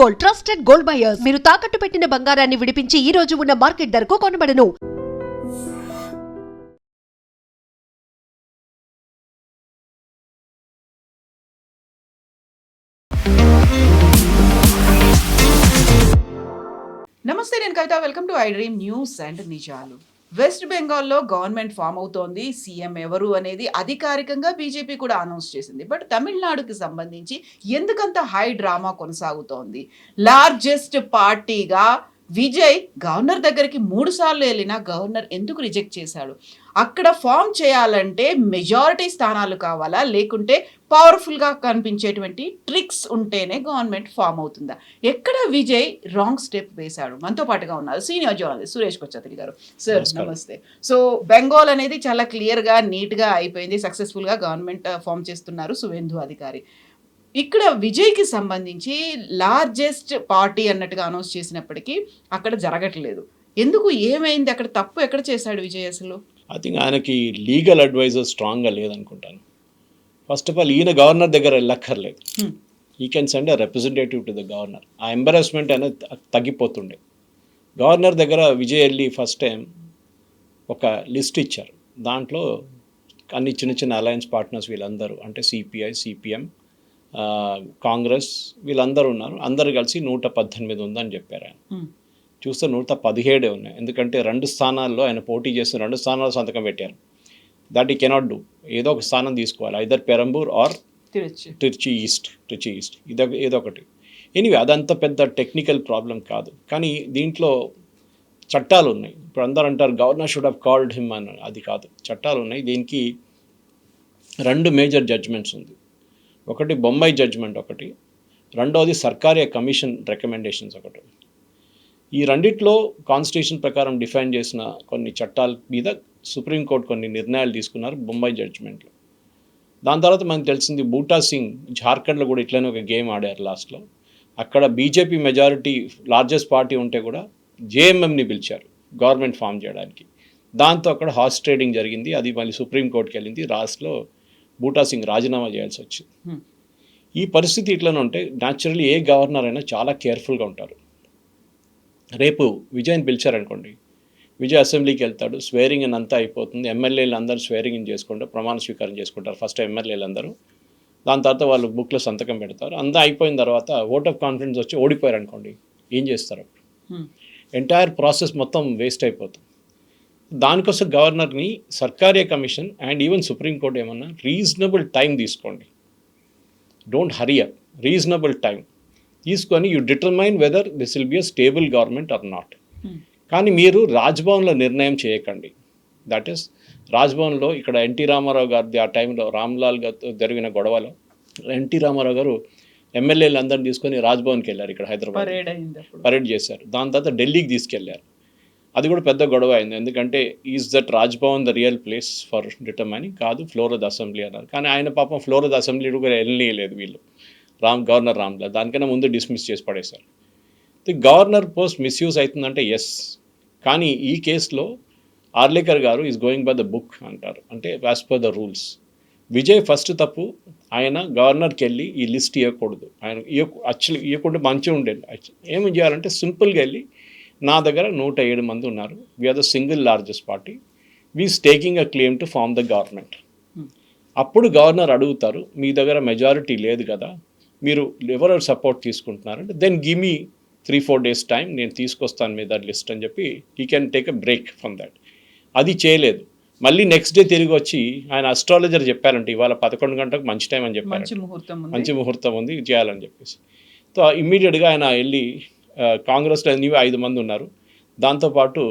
Gold, trusted gold buyers. మీరు తాకట్టు పెట్టిన బంగారాన్ని విడిపించి ఈ రోజు ఉన్న మార్కెట్ ధరకు కొనబడను. నమస్తే, నేను Kavitha. Welcome to I dream news and నిజాలు. వెస్ట్ బెంగాల్లో గవర్నమెంట్ ఫామ్ అవుతోంది. సీఎం ఎవరు అనేది అధికారికంగా బీజేపీ కూడా అనౌన్స్ చేసింది. బట్ తమిళనాడుకి సంబంధించి ఎందుకంత హై డ్రామా కొనసాగుతోంది? లార్జెస్ట్ పార్టీగా విజయ్ గవర్నర్ దగ్గరికి 3 సార్లు వెళ్ళినా గవర్నర్ ఎందుకు రిజెక్ట్ చేశాడు? అక్కడ ఫామ్ చేయాలంటే మెజారిటీ స్థానాలు కావాలా, లేకుంటే పవర్ఫుల్గా కనిపించేటువంటి ట్రిక్స్ ఉంటేనే గవర్నమెంట్ ఫామ్ అవుతుందా? ఎక్కడ విజయ్ రాంగ్ స్టెప్ వేశాడు? మనతో పాటుగా ఉన్నారు సీనియర్ జర్నలిస్ట్ సురేష్ కొచ్చతిరి గారు. సార్ నమస్తే. సో బెంగాల్ అనేది చాలా క్లియర్గా నీట్గా అయిపోయింది. సక్సెస్ఫుల్గా గవర్నమెంట్ ఫామ్ చేస్తున్నారు సువేందు అధికారి. ఇక్కడ విజయ్కి సంబంధించి లార్జెస్ట్ పార్టీ అన్నట్టుగా అనౌన్స్ చేసినప్పటికీ అక్కడ జరగట్లేదు. ఎందుకు? ఏమైంది? అక్కడ తప్పు ఎక్కడ చేశాడు విజయ్ అసలు? ఐ థింక్ ఆయనకి లీగల్ అడ్వైజర్ స్ట్రాంగ్గా లేదనుకుంటాను. ఫస్ట్ ఆఫ్ ఆల్ ఈయన గవర్నర్ దగ్గర వెళ్ళక్కర్లేదు. ఈ can send a representative to the governor. ఆ ఎంబరాస్మెంట్ అనేది తగ్గిపోతుండే. గవర్నర్ దగ్గర విజయ్ వెళ్ళి ఫస్ట్ టైం ఒక లిస్ట్ ఇచ్చారు. దాంట్లో అన్ని చిన్న చిన్న అలయన్స్ పార్ట్నర్స్ వీళ్ళందరూ, అంటే సిపిఐ, సిపిఎం, కాంగ్రెస్ వీళ్ళందరూ ఉన్నారు. అందరూ కలిసి 118 ఉందని చెప్పారు. ఆయన చూస్తే 117 ఉన్నాయి. ఎందుకంటే 2 స్థానాల్లో ఆయన పోటీ చేసిన 2 స్థానాల్లో సంతకం పెట్టారు. దట్ ఈ కెనాట్ డూ. ఏదో ఒక స్థానం తీసుకోవాలి, either Perambur or Tiruchi east. ఏదో ఒకటి. ఎనీవే అదంతా పెద్ద టెక్నికల్ ప్రాబ్లం కాదు. కానీ దీంట్లో చట్టాలు ఉన్నాయి. ఇప్పుడు అందరూ అంటారు governor should have called him అని. అది కాదు, చట్టాలు ఉన్నాయి. దీనికి 2 మేజర్ జడ్జ్మెంట్స్ ఉంది. ఒకటి బొంబాయి జడ్జ్మెంట్, ఒకటి రెండోది సర్కారీ కమిషన్ రికమెండేషన్స్ ఒకటి. ఈ రెండిట్లో కాన్స్టిట్యూషన్ ప్రకారం డిఫైన్ చేసిన కొన్ని చట్టాల మీద సుప్రీంకోర్టు కొన్ని నిర్ణయాలు తీసుకున్నారు బొంబాయి జడ్జ్మెంట్లో. దాని తర్వాత మనకు తెలిసింది బూటా సింగ్ జార్ఖండ్లో కూడా ఇట్లనే ఒక గేమ్ ఆడారు లాస్ట్లో. అక్కడ బీజేపీ మెజారిటీ లార్జెస్ట్ పార్టీ ఉంటే కూడా జేఎంఎంని పిలిచారు గవర్నమెంట్ ఫామ్ చేయడానికి. దాంతో అక్కడ హార్స్ ట్రేడింగ్ జరిగింది. అది మళ్ళీ సుప్రీంకోర్టుకి వెళ్ళింది. లాస్ట్లో బూటా సింగ్ రాజీనామా చేయాల్సి వచ్చింది. ఈ పరిస్థితి ఇట్లనే ఉంటే న్యాచురల్లీ ఏ గవర్నర్ అయినా చాలా కేర్ఫుల్గా ఉంటారు. రేపు విజయ్ని పిలిచారనుకోండి, విజయ్ అసెంబ్లీకి వెళ్తాడు, స్వేరింగ్ అని అంతా అయిపోతుంది. ఎమ్మెల్యేలు అందరూ స్వేరింగ్ ఇన్ చేసుకుంటారు, ప్రమాణ స్వీకారం చేసుకుంటారు ఫస్ట్ ఎమ్మెల్యేలు అందరూ. దాని తర్వాత వాళ్ళు బుక్లో సంతకం పెడతారు. అంతా అయిపోయిన తర్వాత ఓట్ ఆఫ్ కాన్ఫిడెన్స్ వచ్చి ఓడిపోయారు అనుకోండి, ఏం చేస్తారు? ఎంటైర్ ప్రాసెస్ మొత్తం వేస్ట్ అయిపోతుంది. దానికోసం గవర్నర్ని సర్కారీ కమిషన్ అండ్ ఈవెన్ సుప్రీంకోర్టు ఏమన్నా రీజనబుల్ టైం తీసుకోండి. Don't hurry up. Reasonable time తీసుకొని you determine whether this will be a stable government or not. కానీ మీరు రాజ్భవన్లో నిర్ణయం చేయకండి. దట్ ఈస్ రాజ్భవన్లో ఇక్కడ ఎన్టీ రామారావు గారిది ఆ టైంలో రామ్లాల్ గారితో జరిగిన గొడవలో ఎన్టీ రామారావు గారు ఎమ్మెల్యేలు అందరిని తీసుకొని రాజ్భవన్కి వెళ్ళారు. ఇక్కడ హైదరాబాద్ పరేడ్ చేశారు. దాని తర్వాత ఢిల్లీకి తీసుకెళ్లారు. అది కూడా పెద్ద గొడవ అయింది. ఎందుకంటే is that Raj Bhavan the real place for determining? కాదు, ఫ్లోర్ ఆఫ్ ద అసెంబ్లీ అన్నారు. కానీ ఆయన పాపం ఫ్లోర్ ఆఫ్ ద అసెంబ్లీ కూడా వెళ్ళలేదు వీళ్ళు, గవర్నర్ రామ్లాల్. దానికన్నా ముందు డిస్మిస్ చేసి పడేశారు. ది గవర్నర్ పోస్ట్ మిస్యూజ్ అవుతుందంటే ఎస్. కానీ ఈ కేసులో ఆర్లేకర్ గారు is going by the book అంటారు, అంటే as per the rules. Vijay first తప్పు, ఆయన గవర్నర్కి వెళ్ళి ఈ లిస్ట్ ఇవ్వకూడదు. ఆయన యాక్చువల్లీ ఇవ్వకుండా మంచిగా ఉండేది. ఏమి చేయాలంటే సింపుల్గా వెళ్ళి నా దగ్గర 107 మంది ఉన్నారు, we're the single largest party, we's taking a claim to form the government. అప్పుడు గవర్నర్ అడుగుతారు, మీ దగ్గర మెజారిటీ లేదు కదా, మీరు ఎవరు సపోర్ట్ తీసుకుంటున్నారంటే then give me 3-4 days time, నేను తీసుకొస్తాను మీద లిస్ట్ అని చెప్పి he can take a break from that. అది చేయలేదు. మళ్ళీ నెక్స్ట్ డే తిరిగి వచ్చి ఆయన అస్ట్రాలజర్ చెప్పారంటే ఇవాళ 11 గంటలకు మంచి టైం అని చెప్పారు, మంచి ముహూర్తం ఉంది చేయాలని చెప్పేసి. సో ఇమ్మీడియట్గా ఆయన వెళ్ళి కాంగ్రెస్లో 5 మంది ఉన్నారు, దాంతోపాటు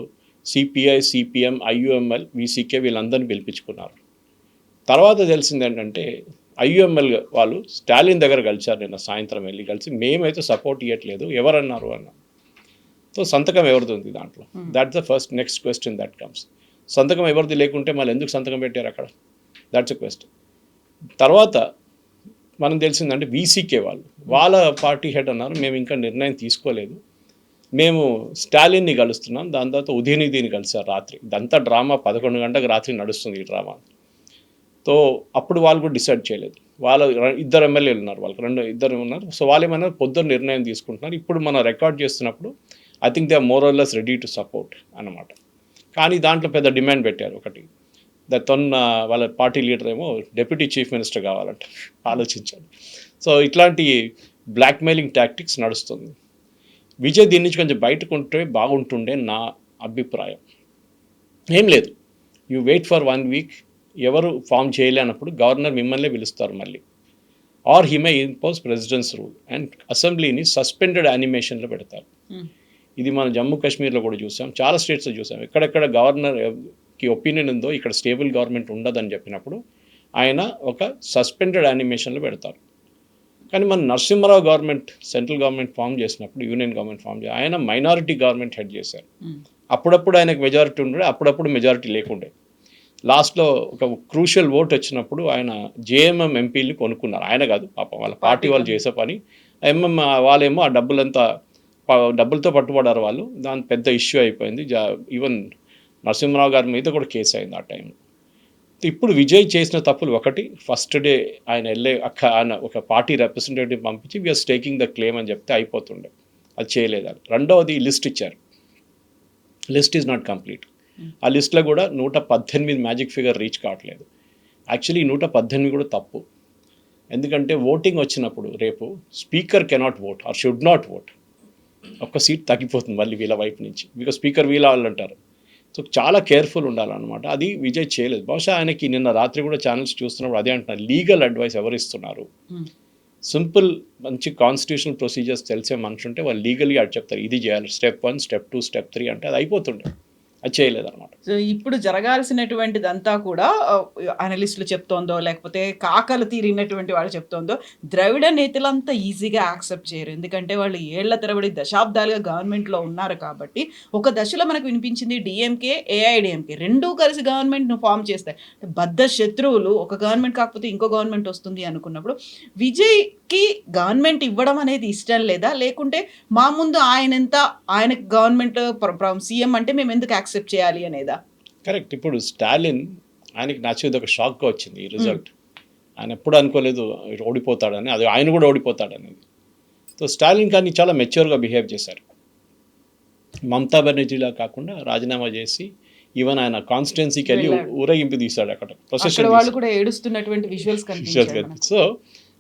సిపిఐ, సిపిఎం, ఐయుఎంఎల్, విసికే వీళ్ళందరినీ పిలిపించుకున్నారు. తర్వాత తెలిసింది ఏంటంటే ఐయుఎంఎల్ వాళ్ళు స్టాలిన్ దగ్గర కలిశారు. నిన్న సాయంత్రం వెళ్ళి కలిసి మేమైతే సపోర్ట్ ఇవ్వట్లేదు, ఎవరన్నారు అన్న. సో సంతకం ఎవరిది ఉంది దాంట్లో? That's the first next question that comes. సంతకం ఎవరిది లేకుంటే మళ్ళీ ఎందుకు సంతకం పెట్టారు అక్కడ? That's a question. తర్వాత మనం తెలిసిందంటే వీసీకే వాళ్ళ పార్టీ హెడ్ అన్నారు, మేము ఇంకా నిర్ణయం తీసుకోలేదు, మేము స్టాలిన్ని కలుస్తున్నాం. దాని తర్వాత ఉదయనిధిని కలిసారు రాత్రి. ఇదంతా డ్రామా 11 గంటలకు రాత్రి నడుస్తుంది ఈ డ్రామా. సో అప్పుడు వాళ్ళు కూడా డిసైడ్ చేయలేదు. వాళ్ళ ఇద్దరు ఎమ్మెల్యేలు ఉన్నారు, వాళ్ళకి ఇద్దరు ఉన్నారు. సో వాళ్ళు ఏమైనా పొద్దున్న నిర్ణయం తీసుకుంటున్నారు. ఇప్పుడు మనం రికార్డ్ చేస్తున్నప్పుడు I think they are more or less ready to support అన్నమాట. కానీ దాంట్లో పెద్ద డిమాండ్ పెట్టారు ఒకటి, వాళ్ళ పార్టీ లీడర్ ఏమో డిప్యూటీ చీఫ్ మినిస్టర్ కావాలంట, ఆలోచించాడు. సో ఇట్లాంటి బ్లాక్మెయిలింగ్ టాక్టిక్స్ నడుస్తుంది. విజయ్ దీని నుంచి కొంచెం బయటకు ఉంటే బాగుంటుండే నా అభిప్రాయం. ఏం లేదు, యూ వెయిట్ ఫర్ 1 వీక్, ఎవరు ఫామ్ చేయలేనప్పుడు గవర్నర్ మిమ్మల్ని పిలుస్తారు మళ్ళీ, or he may impose precedence rule and అసెంబ్లీని సస్పెండెడ్ యానిమేషన్లో పెడతారు. ఇది మనం జమ్మూ కాశ్మీర్లో కూడా చూసాం, చాలా స్టేట్స్లో చూసాం. ఎక్కడెక్కడ గవర్నర్కి ఒపీనియన్ ఉందో ఇక్కడ స్టేబుల్ గవర్నమెంట్ ఉండదని చెప్పినప్పుడు ఆయన ఒక సస్పెండెడ్ యానిమేషన్లో పెడతారు. కానీ మన Narasimha Rao government central government form చేసినప్పుడు, యూనియన్ గవర్నమెంట్ ఫామ్ చేసి ఆయన మైనారిటీ గవర్నమెంట్ హెడ్ చేశారు. అప్పుడప్పుడు ఆయనకు మెజారిటీ ఉండే, అప్పుడప్పుడు మెజారిటీ లేకుండే. లాస్ట్లో ఒక క్రూషియల్ ఓట్ వచ్చినప్పుడు ఆయన జేఎంఎం ఎంపీని కొనుక్కున్నారు. ఆయన కాదు పాపం, వాళ్ళ పార్టీ వాళ్ళు చేసే పని. ఎంఎం వాళ్ళేమో ఆ డబ్బులతో పట్టుబడ్డారు వాళ్ళు. దాని పెద్ద ఇష్యూ అయిపోయింది. ఈవెన్ నరసింహరావు గారి మీద కూడా కేసు అయింది ఆ టైంలో. ఇప్పుడు విజయ్ చేసిన తప్పులు ఒకటి, ఫస్ట్ డే ఆయన ఆయన ఒక పార్టీ రిప్రజెంటేటివ్ పంపించి వీఆర్ టేకింగ్ ద క్లెయిమ్ అని చెప్తే అయిపోతుండే, అది చేయలేదు. రెండవది లిస్ట్ ఇచ్చారు, లిస్ట్ ఈజ్ నాట్ కంప్లీట్. ఆ లిస్ట్లో కూడా 118 మ్యాజిక్ ఫిగర్ రీచ్ కావట్లేదు. యాక్చువల్లీ 118 కూడా తప్పు. ఎందుకంటే ఓటింగ్ వచ్చినప్పుడు రేపు speaker cannot vote or should not vote. ఒక్క సీట్ తగ్గిపోతుంది మళ్ళీ వీళ్ళ వైపు నుంచి, బికాస్ స్పీకర్ వీళ్ళ వాళ్ళు అంటారు. సో చాలా కేర్ఫుల్ ఉండాలన్నమాట. అది విజయ్ చేయలేదు. బహుశా ఆయనకి నిన్న రాత్రి కూడా ఛానల్స్ చూస్తున్నప్పుడు అదే అంటున్నారు, లీగల్ అడ్వైస్ ఎవరు ఇస్తున్నారు. సింపుల్ మంచి కాన్స్టిట్యూషనల్ ప్రొసీజర్స్ తెలిసే మనిషి ఉంటే వాళ్ళు లీగల్గా అటు చెప్తారు, ఇది చేయాలి, స్టెప్ 1, స్టెప్ 2, స్టెప్ 3 అంటే అది అయిపోతుండే. అది చేయలేదన్నమాట. సో ఇప్పుడు జరగాల్సినటువంటిదంతా కూడా అనలిస్టులు చెప్తోందో, లేకపోతే కాకలు తీరినటువంటి వాళ్ళు చెప్తోందో, ద్రవిడ నేతలంతా ఈజీగా యాక్సెప్ట్ చేయరు. ఎందుకంటే వాళ్ళు ఏళ్ల తరబడి దశాబ్దాలుగా గవర్నమెంట్లో ఉన్నారు కాబట్టి. ఒక దశలో మనకు వినిపించింది డిఎంకే, ఏఐడిఎంకే రెండూ కలిసి గవర్నమెంట్ను ఫామ్ చేస్తాయి. బద్ధ శత్రువులు, ఒక గవర్నమెంట్ కాకపోతే ఇంకో గవర్నమెంట్ వస్తుంది అనుకున్నప్పుడు విజయ్కి గవర్నమెంట్ ఇవ్వడం అనేది ఇష్టం లేదా, లేకుంటే మా ముందు ఆయనకి గవర్నమెంట్ సీఎం అంటే మేము ఎందుకు యాక్సెప్ట్ చేయాలి అనేదా? కరెక్ట్. ఇప్పుడు స్టాలిన్ ఆయనకి నచ్చేది ఒక షాక్గా వచ్చింది ఈ రిజల్ట్. ఆయన ఎప్పుడు అనుకోలేదు ఓడిపోతాడని, అది ఆయన కూడా ఓడిపోతాడనేది. సో స్టాలిన్ కానీ చాలా మెచ్యూర్గా బిహేవ్ చేశారు. మమతా బెనర్జీలా కాకుండా రాజీనామా చేసి ఈవెన్ ఆయన కాన్స్టిట్యున్సీకి వెళ్ళి ఊరేగింపు తీశాడు, అక్కడ ప్రొసెషన్ వాళ్ళు కూడా ఏడుస్తున్నటువంటి విజువల్స్ కనిపించాయి. So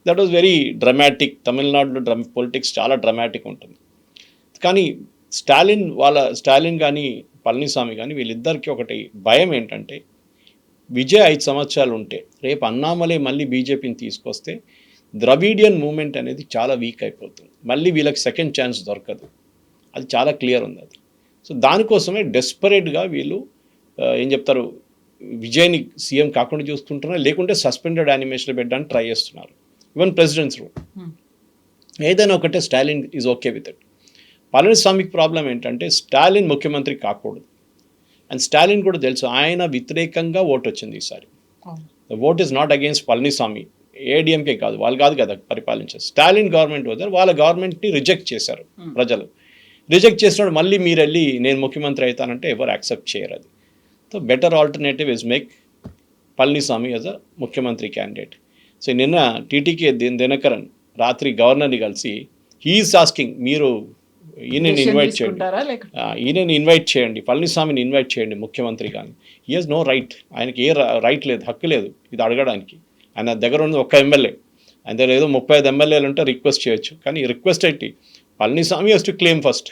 that was very dramatic. తమిళనాడులో పొలిటిక్స్ చాలా డ్రమాటిక్ ఉంటుంది. కానీ స్టాలిన్ కానీ పళనిస్వామి కానీ వీళ్ళిద్దరికీ ఒకటి భయం ఏంటంటే, విజయ్ 5 సంవత్సరాలు ఉంటే రేపు అన్నామలై మళ్ళీ బీజేపీని తీసుకొస్తే ద్రవిడియన్ మూమెంట్ అనేది చాలా వీక్ అయిపోతుంది, మళ్ళీ వీళ్ళకి సెకండ్ ఛాన్స్ దొరకదు. అది చాలా క్లియర్ ఉంది అది. సో దానికోసమే డెస్పరేట్గా వీళ్ళు ఏం చెప్తారు, విజయ్ని సీఎం కాకుండా చూసుకుంటున్నారు, లేకుంటే సస్పెండెడ్ యానిమేషన్ పెట్టడానికి ట్రై చేస్తున్నారు. ఈవెన్ ప్రెసిడెంట్స్ రూల్ ఏదైనా ఒకటే, Stalin is okay with it. పళనిస్వామికి ప్రాబ్లం ఏంటంటే స్టాలిన్ ముఖ్యమంత్రి కాకూడదు. అండ్ స్టాలిన్ కూడా తెలుసు ఆయన వ్యతిరేకంగా ఓటు వచ్చింది ఈసారి. The vote is not against Palaniswami, ADMK కాదు, వాళ్ళు కాదు కదా పరిపాలించారు. స్టాలిన్ గవర్నమెంట్ వదిలేరు, వాళ్ళ గవర్నమెంట్ని రిజెక్ట్ చేశారు ప్రజలు. రిజెక్ట్ చేసినప్పుడు మళ్ళీ మీరు వెళ్ళి నేను ముఖ్యమంత్రి అవుతానంటే ఎవరు యాక్సెప్ట్ చేయరు. అది so better alternative is make Palaniswami as a ముఖ్యమంత్రి క్యాండిడేట్. సో నిన్న టీటీకే దినకరన్ రాత్రి గవర్నర్ని కలిసి హీఈస్ ఆస్కింగ్, మీరు ఈయనని ఇన్వైట్ చేయండి, పళనిస్వామిని ఇన్వైట్ చేయండి ముఖ్యమంత్రి. కానీ హీ హాజ్ నో రైట్, ఆయనకి రైట్ లేదు, హక్కు లేదు ఇది అడగడానికి. ఆయన దగ్గర ఉన్న ఒక్క ఎమ్మెల్యే, ఆయన దగ్గర ఏదో 35 ఎమ్మెల్యేలు ఉంటే రిక్వెస్ట్ చేయొచ్చు. కానీ రిక్వెస్ట్ ఏంటి, Palaniswami has to claim first.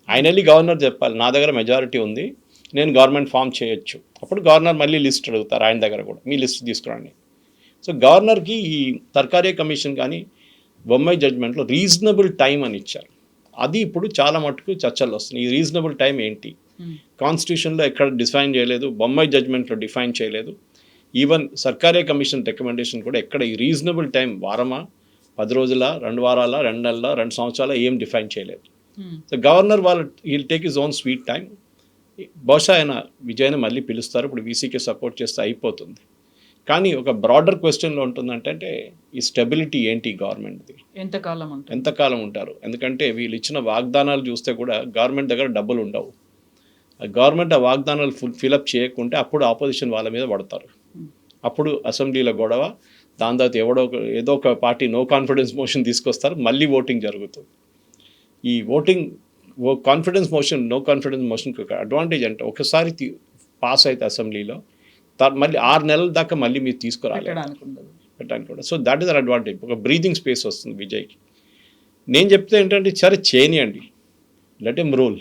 ఆయన వెళ్ళి గవర్నర్ చెప్పాలి, నా దగ్గర మెజారిటీ ఉంది, నేను గవర్నమెంట్ ఫామ్ చేయొచ్చు. అప్పుడు గవర్నర్ మళ్ళీ లిస్ట్ అడుగుతారు ఆయన దగ్గర కూడా, మీ లిస్ట్ తీసుకురండి. సో గవర్నర్కి ఈ సర్కారీ కమిషన్ కానీ బొంబాయి జడ్జ్మెంట్లో రీజనబుల్ టైం అని ఇచ్చారు. అది ఇప్పుడు చాలా మటుకు చర్చలు వస్తున్నాయి. ఈ రీజనబుల్ టైం ఏంటి, కాన్స్టిట్యూషన్లో ఎక్కడ డిఫైన్ చేయలేదు, బొంబాయి జడ్జ్మెంట్లో డిఫైన్ చేయలేదు. ఈవెన్ సర్కారీ కమిషన్ రికమెండేషన్ కూడా ఎక్కడ ఈ రీజనబుల్ టైం వారమా, 10 రోజుల, 2 వారాల, 2 నెలల, 2 సంవత్సరాల ఏం డిఫైన్ చేయలేదు. So governor he'll take his own sweet time. బహుశా ఆయన విజయ్ని మళ్ళీ పిలుస్తారు, ఇప్పుడు వీసీకి సపోర్ట్ చేస్తే అయిపోతుంది. కానీ ఒక బ్రాడర్ క్వశ్చన్లో ఉంటుందంటే ఈ స్టెబిలిటీ ఏంటి గవర్నమెంట్ది, ఎంతకాలం ఉంటారు. ఎందుకంటే వీళ్ళు ఇచ్చిన వాగ్దానాలు చూస్తే కూడా గవర్నమెంట్ దగ్గర డబ్బులు ఉండవు. గవర్నమెంట్ ఆ వాగ్దానాలు ఫిలప్ చేయకుంటే అప్పుడు ఆపోజిషన్ వాళ్ళ మీద పడతారు. అప్పుడు అసెంబ్లీలో గొడవ, దాని తర్వాత ఏదో ఒక పార్టీ నో కాన్ఫిడెన్స్ మోషన్ తీసుకొస్తారు, మళ్ళీ ఓటింగ్ జరుగుతుంది. ఈ కాన్ఫిడెన్స్ మోషన్, నో కాన్ఫిడెన్స్ మోషన్కి ఒక అడ్వాంటేజ్ అంటే ఒకసారి పాస్ అయితే అసెంబ్లీలో మళ్ళీ 6 నెలల దాకా మళ్ళీ మీరు తీసుకురాలి పెట్టడానికి కూడా. So that is an advantage. ఒక బ్రీతింగ్ స్పేస్ వస్తుంది విజయ్కి. నేను చెప్తే ఏంటంటే సరే చేయనియండి, లెట్ హిమ్ రూల్.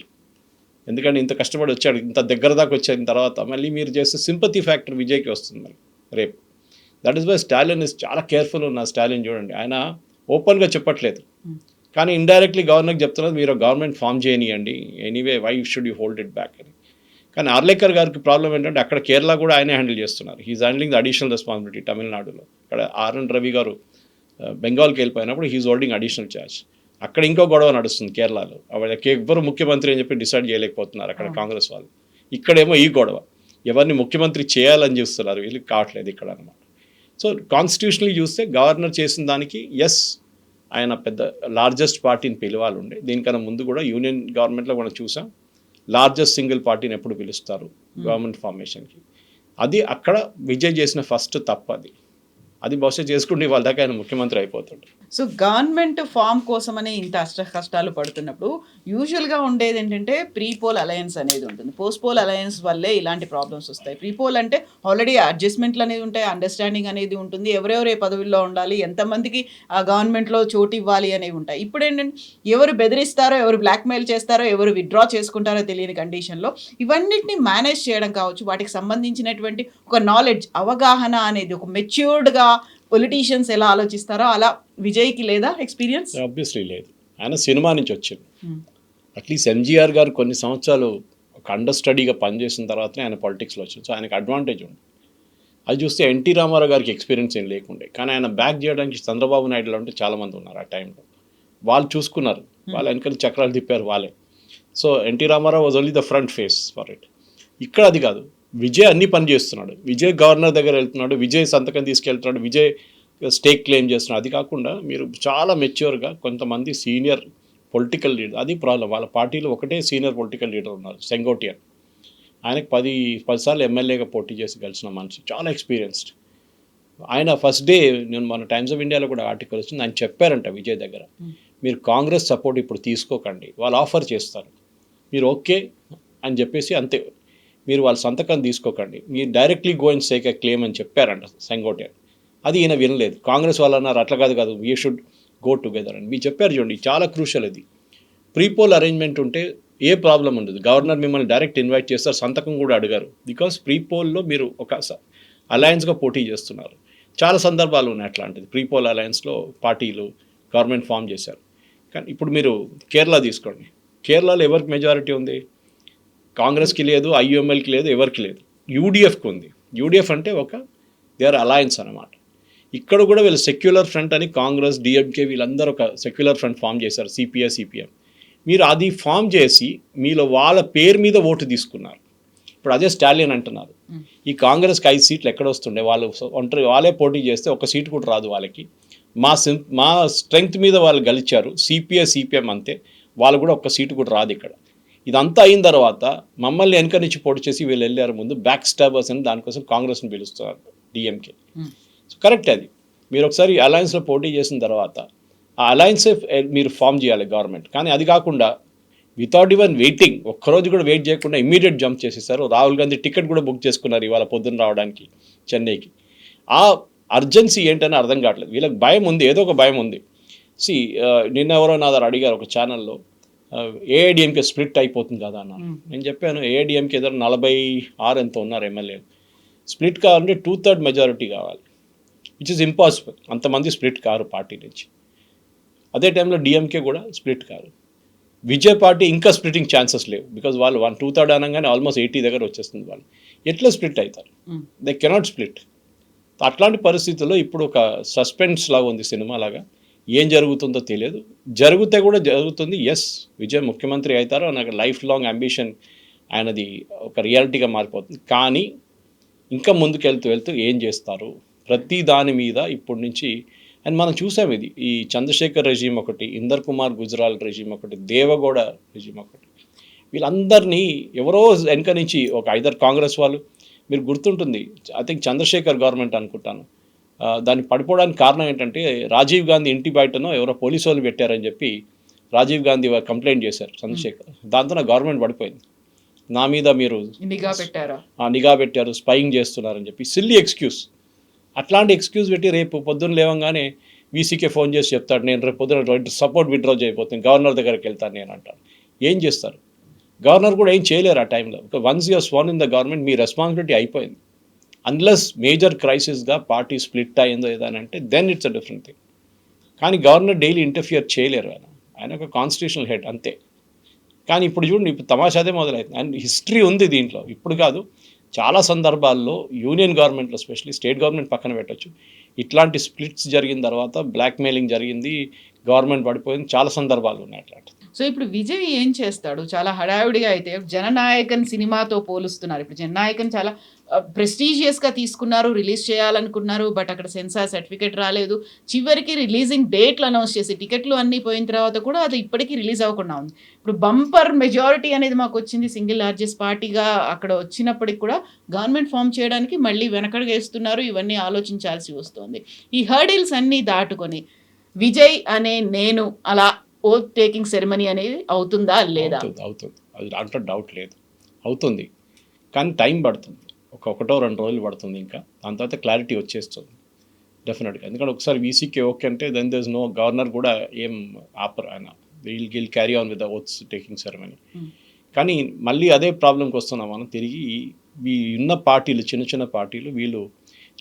ఎందుకంటే ఇంత కష్టపడి వచ్చాడు, ఇంత దగ్గర దాకా వచ్చిన తర్వాత మళ్ళీ మీరు చేస్తే సింపతి ఫ్యాక్టర్ విజయ్కి వస్తుంది మరి రేపు. That is why Stalin is చాలా కేర్ఫుల్ ఉన్న. స్టాలిన్ చూడండి, ఆయన ఓపెన్గా చెప్పట్లేదు, కానీ ఇండైరెక్ట్లీ గవర్నర్కి చెప్తున్నారు మీరు గవర్నమెంట్ ఫామ్ చేయనియండి, anyway why should you hold it back అని. కానీ ఆర్లేకర్ గారికి ప్రాబ్లం ఏంటంటే అక్కడ కేరళ కూడా ఆయనే హ్యాండిల్ చేస్తున్నారు. He's handling the additional responsibility. తమిళనాడులో ఇక్కడ ఆర్ఎన్ రవి గారు బెంగాల్కి వెళ్ళిపోయినప్పుడు హీఈస్ హోల్డింగ్ అడిషనల్ ఛార్జ్. అక్కడ ఇంకో గొడవ నడుస్తుంది కేరళలో, ఎవ్వరు ముఖ్యమంత్రి అని చెప్పి డిసైడ్ చేయలేకపోతున్నారు అక్కడ కాంగ్రెస్ వాళ్ళు. ఇక్కడేమో ఈ గొడవ, ఎవరిని ముఖ్యమంత్రి చేయాలని చూస్తున్నారు, వీళ్ళకి కావట్లేదు ఇక్కడ అనమాట. సో కాన్స్టిట్యూషనల్లీ చూస్తే గవర్నర్ చేసిన దానికి ఎస్, ఆయన పెద్ద లార్జెస్ట్ పార్టీని పిలవాలి ఉండే. దీనికన్నా ముందు కూడా యూనియన్ గవర్నమెంట్లో కూడా చూసాం, లార్జెస్ట్ సింగిల్ పార్టీని ఎప్పుడు పిలుస్తారు గవర్నమెంట్ ఫార్మేషన్కి. అది అక్కడ విజయ్ చేసిన ఫస్ట్ తప్పు. అది బహుశా చేసుకుంటే వాళ్ళ దాకా ఆయన ముఖ్యమంత్రి అయిపోతాడు. సో గవర్నమెంట్ ఫామ్ కోసమని ఇంత కష్టాలు పడుతున్నప్పుడు యూజువల్గా ఉండేది ఏంటంటే ప్రీపోల్ అలయన్స్ అనేది ఉంటుంది. పోస్ట్ పోల్ అలయన్స్ వల్లే ఇలాంటి ప్రాబ్లమ్స్ వస్తాయి. ప్రీపోల్ అంటే ఆల్రెడీ అడ్జస్ట్మెంట్లు అనేది ఉంటాయి, అండర్స్టాండింగ్ అనేది ఉంటుంది, ఎవరెవరు ఏ పదవుల్లో ఉండాలి, ఎంతమందికి ఆ గవర్నమెంట్లో చోటు ఇవ్వాలి అనేవి ఉంటాయి. ఇప్పుడు ఏంటంటే ఎవరు బెదిరిస్తారో, ఎవరు బ్లాక్మెయిల్ చేస్తారో, ఎవరు విత్డ్రా చేసుకుంటారో తెలియని కండిషన్లో ఇవన్నిటిని మేనేజ్ చేయడం కావచ్చు, వాటికి సంబంధించినటువంటి ఒక నాలెడ్జ్, అవగాహన అనేది, ఒక మెచ్యూర్డ్గా పొలిటీషియన్స్ ఎలా ఆలోచిస్తారో అలా విజయ్కి లేదా ఎక్స్పీరియన్స్? ఆబ్వియస్లీ లేదు. ఆయన సినిమా నుంచి వచ్చింది. అట్లీస్ట్ ఎంజీఆర్ గారు కొన్ని సంవత్సరాలు ఒక అండర్ స్టడీగా పనిచేసిన తర్వాతనే ఆయన పాలిటిక్స్లో వచ్చింది. సో ఆయనకు అడ్వాంటేజ్ ఉంది. అది చూస్తే ఎన్టీ రామారావు గారికి ఎక్స్పీరియన్స్ ఏం లేకుండే, కానీ ఆయన బ్యాక్ చేయడానికి చంద్రబాబు నాయుడులో అంటే చాలామంది ఉన్నారు ఆ టైంలో. వాళ్ళు చూసుకున్నారు, వాళ్ళు వెనకాల చక్రాలు తిప్పారు వాళ్ళే. So NT Rama Rao was only the front face for it. ఇక్కడ అది కాదు, విజయ్ అన్ని పని చేస్తున్నాడు, విజయ్ గవర్నర్ దగ్గర వెళ్తున్నాడు, విజయ్ సంతకం తీసుకెళ్తున్నాడు, విజయ్ స్టేక్ క్లెయిమ్ చేస్తున్నాడు. అది కాకుండా మీరు చాలా మెచ్యూర్గా కొంతమంది సీనియర్ పొలిటికల్ లీడర్, అది ప్రాబ్లం, వాళ్ళ పార్టీలో ఒకటే సీనియర్ పొలిటికల్ లీడర్ ఉన్నారు, సెంగోటియన్. ఆయనకు 10 సార్లు ఎమ్మెల్యేగా పోటీ చేసి గెలిచిన మనిషి, చాలా ఎక్స్పీరియన్స్డ్. ఆయన ఫస్ట్ డే, నేను మన టైమ్స్ ఆఫ్ ఇండియాలో కూడా ఆర్టికల్ వచ్చింది, ఆయన చెప్పారంట విజయ్ దగ్గర, మీరు కాంగ్రెస్ సపోర్ట్ ఇప్పుడు తీసుకోకండి, వాళ్ళు ఆఫర్ చేస్తారు, మీరు ఓకే అని చెప్పేసి అంతే, మీరు వాళ్ళ సంతకం తీసుకోకండి, మీరు directly go and take a claim అని చెప్పారంట సెంగోటియన్. అది ఈయన వినలేదు. కాంగ్రెస్ వాళ్ళు అన్నారు అట్లా కాదు వీ షుడ్ గో టుగెదర్ అని మీరు చెప్పారు. చూడండి, చాలా క్రూషల్ ఇది. ప్రీపోల్ అరేంజ్మెంట్ ఉంటే ఏ ప్రాబ్లం ఉండదు. గవర్నర్ మిమ్మల్ని డైరెక్ట్ ఇన్వైట్ చేస్తారు, సంతకం కూడా అడిగారు, బికాస్ ప్రీపోల్లో మీరు ఒక అలయన్స్గా పోటీ చేస్తున్నారు. చాలా సందర్భాలు ఉన్నాయి అట్లాంటిది. ప్రీపోల్ అలయన్స్లో పార్టీలు గవర్నమెంట్ ఫామ్ చేశారు. కానీ ఇప్పుడు మీరు కేరళ తీసుకోండి, కేరళలో ఎవరికి మెజారిటీ ఉంది? కాంగ్రెస్కి లేదు, ఐయుఎంఎల్కి లేదు, ఎవరికి లేదు, యూడిఎఫ్కి ఉంది. యూడిఎఫ్ అంటే దే ఆర్ అలయన్స్ అనమాట. ఇక్కడ కూడా వీళ్ళు సెక్యులర్ ఫ్రంట్ అని కాంగ్రెస్, డిఎంకే వీళ్ళందరూ ఒక సెక్యులర్ ఫ్రంట్ ఫామ్ చేశారు, సిపిఎం. మీరు అది ఫామ్ చేసి మీలో వాళ్ళ పేరు మీద ఓటు తీసుకున్నారు. ఇప్పుడు అదే స్టాలిన్ అంటున్నారు, ఈ కాంగ్రెస్కి 5 సీట్లు ఎక్కడ వస్తుండే, వాళ్ళు ఒంటరి వాళ్ళే పోటీ చేస్తే 1 సీటు కూడా రాదు వాళ్ళకి, మా స్ట్రెంగ్త్ మీద వాళ్ళు గెలిచారు, సిపిఎం అంతే, వాళ్ళు కూడా 1 సీటు కూడా రాదు ఇక్కడ. ఇదంతా అయిన తర్వాత మమ్మల్ని వెనక నుంచి పోటీ చేసి వీళ్ళు వెళ్ళారు ముందు, బ్యాక్ స్టాబర్స్ అని దానికోసం కాంగ్రెస్ని పిలుస్తున్నారు డిఎంకే. సో కరెక్ట్, అది మీరు ఒకసారి అలయన్స్లో పోటీ చేసిన తర్వాత ఆ అలయన్సే మీరు ఫామ్ చేయాలి గవర్నమెంట్. కానీ అది కాకుండా వితౌట్ ఈవెన్ వెయిటింగ్, ఒక్కరోజు కూడా వెయిట్ చేయకుండా ఇమ్మీడియట్ జంప్ చేసేసారు. రాహుల్ గాంధీ టికెట్ కూడా బుక్ చేసుకున్నారు ఇవాళ పొద్దున్న రావడానికి చెన్నైకి. ఆ అర్జెన్సీ ఏంటని అర్థం కావట్లేదు. వీళ్ళకి భయం ఉంది, ఏదో ఒక భయం ఉంది. నిన్న ఎవరో నా దగ్గర అడిగారు ఒక ఛానల్లో, ఏఐడిఎంకే స్ప్లిట్ అయిపోతుంది కదా అన్నారు. నేను చెప్పాను, ఏఐడిఎంకే దగ్గర 46 ఎంతో ఉన్నారు ఎమ్మెల్యేలు. స్ప్లిట్ కావాలంటే 2/3 మెజారిటీ కావాలి, విచ్ ఇస్ ఇంపాసిబుల్. అంతమంది స్ప్లిట్ కారు పార్టీ నుంచి. అదే టైంలో డిఎంకే కూడా స్ప్లిట్ కారు. విజయ్ పార్టీ ఇంకా స్ప్లిటింగ్ ఛాన్సెస్ లేవు, బికాజ్ వాళ్ళు 2/3 అనగానే ఆల్మోస్ట్ 80 దగ్గర వచ్చేస్తుంది. వాళ్ళు ఎట్లా స్ప్లిట్ అవుతారు? They cannot split. అట్లాంటి పరిస్థితుల్లో ఇప్పుడు ఒక సస్పెన్స్ లాగా ఉంది సినిమా లాగా, ఏం జరుగుతుందో తెలియదు. జరిగితే కూడా జరుగుతుంది. ఎస్, విజయ్ ముఖ్యమంత్రి అవుతారో నాకు లైఫ్ లాంగ్ అంబిషన్, ఆయనది ఒక రియాలిటీగా మారిపోతుంది. కానీ ఇంకా ముందుకెళ్తూ ఏం చేస్తారు ప్రతి దాని మీద ఇప్పటి నుంచి. అండ్ మనం చూసాం ఇది, ఈ చంద్రశేఖర్ రెజీమ్ ఒకటి, ఇందర్ కుమార్ గుజరాల్ రెజీమ్ ఒకటి, దేవగౌడ రెజీమ్ ఒకటి, వీళ్ళందరినీ ఎవరో వెనక నుంచి ఒక ఐదర్ కాంగ్రెస్ వాళ్ళు మీరు గుర్తుంటుంది, ఐ థింక్ చంద్రశేఖర్ గవర్నమెంట్ అనుకుంటాను, దాన్ని పడిపోవడానికి కారణం ఏంటంటే రాజీవ్ గాంధీ ఇంటి బయటనో ఎవరో పోలీసు వాళ్ళు పెట్టారని చెప్పి రాజీవ్ గాంధీ కంప్లైంట్ చేశారు చంద్రశేఖర్. దాంతో నా గవర్నమెంట్ పడిపోయింది. నా మీద మీరు నిఘా పెట్టారు, స్పైయింగ్ చేస్తున్నారని చెప్పి సిల్లీ ఎక్స్క్యూజ్. అట్లాంటి ఎక్స్క్యూజ్ పెట్టి రేపు పొద్దున్న లేవగానే వీసీకే ఫోన్ చేసి చెప్తాడు, నేను రేపు పొద్దున సపోర్ట్ విత్డ్రా చేయబోతుంది, గవర్నర్ దగ్గరికి వెళ్తాను నేను అంటాను. ఏం చేస్తారు? గవర్నర్ కూడా ఏం చేయలేరు ఆ టైంలో. Once you're sworn in the government, మీ రెస్పాన్సిబిలిటీ అయిపోయింది. అన్లెస్ మేజర్ క్రైసిస్గా పార్టీ స్ప్లిట్ అయిందో ఏదనంటే then it's a different thing. కానీ గవర్నర్ డైలీ ఇంటర్ఫియర్ చేయలేరు. ఆయన ఒక కాన్స్టిట్యూషనల్ హెడ్ అంతే. కానీ ఇప్పుడు చూడండి, ఇప్పుడు తమాషాదే మొదలైంది. అండ్ హిస్టరీ ఉంది దీంట్లో, ఇప్పుడు కాదు, చాలా సందర్భాల్లో యూనియన్ గవర్నమెంట్లో, ఎస్పెషల్లీ స్టేట్ గవర్నమెంట్ పక్కన పెట్టచ్చు, ఇట్లాంటి స్ప్లిట్స్ జరిగిన తర్వాత బ్లాక్మెయిలింగ్ జరిగింది, గవర్నమెంట్ పడిపోయింది, చాలా సందర్భాలు ఉన్నాయి అట్లాంటి. సో ఇప్పుడు విజయ్ ఏం చేస్తాడు? చాలా హడావిడిగా అయితే జననాయకన్ సినిమాతో పోలుస్తున్నారు. ఇప్పుడు జననాయకన్ చాలా ప్రెస్టీజియస్గా తీసుకున్నారు, రిలీజ్ చేయాలనుకున్నారు, బట్ అక్కడ సెన్సార్ సర్టిఫికేట్ రాలేదు. చివరికి రిలీజింగ్ డేట్లు అనౌన్స్ చేసి టికెట్లు అన్నీ పోయిన తర్వాత కూడా అది ఇప్పటికీ రిలీజ్ అవ్వకుండా ఉంది. ఇప్పుడు బంపర్ మెజారిటీ అనేది మాకు వచ్చింది, సింగిల్ లార్జెస్ట్ పార్టీగా అక్కడ వచ్చినప్పటికి కూడా గవర్నమెంట్ ఫామ్ చేయడానికి మళ్ళీ వెనకడుగేస్తున్నారు. ఇవన్నీ ఆలోచించాల్సి వస్తుంది. ఈ హర్డిల్స్ అన్నీ దాటుకొని విజయ్ అనే నేను అలా ఓత్ టేకింగ్ సెరమనీ అనేది అవుతుందా లేదా? అవుతుంది, అది దాంట్లో డౌట్ లేదు, అవుతుంది. కానీ టైం పడుతుంది, ఒకటో 2 రోజులు పడుతుంది. ఇంకా దాని తర్వాత క్లారిటీ వచ్చేస్తుంది డెఫినెట్గా. ఎందుకంటే ఒకసారి వీసీకే ఓకే అంటే then there is no, governor కూడా ఏం ఆపర్, ఆయన will carry on with the oath taking ceremony. కానీ మళ్ళీ అదే ప్రాబ్లంకి వస్తున్నాం మనం తిరిగి. ఈ ఉన్న పార్టీలు, చిన్న చిన్న పార్టీలు, వీళ్ళు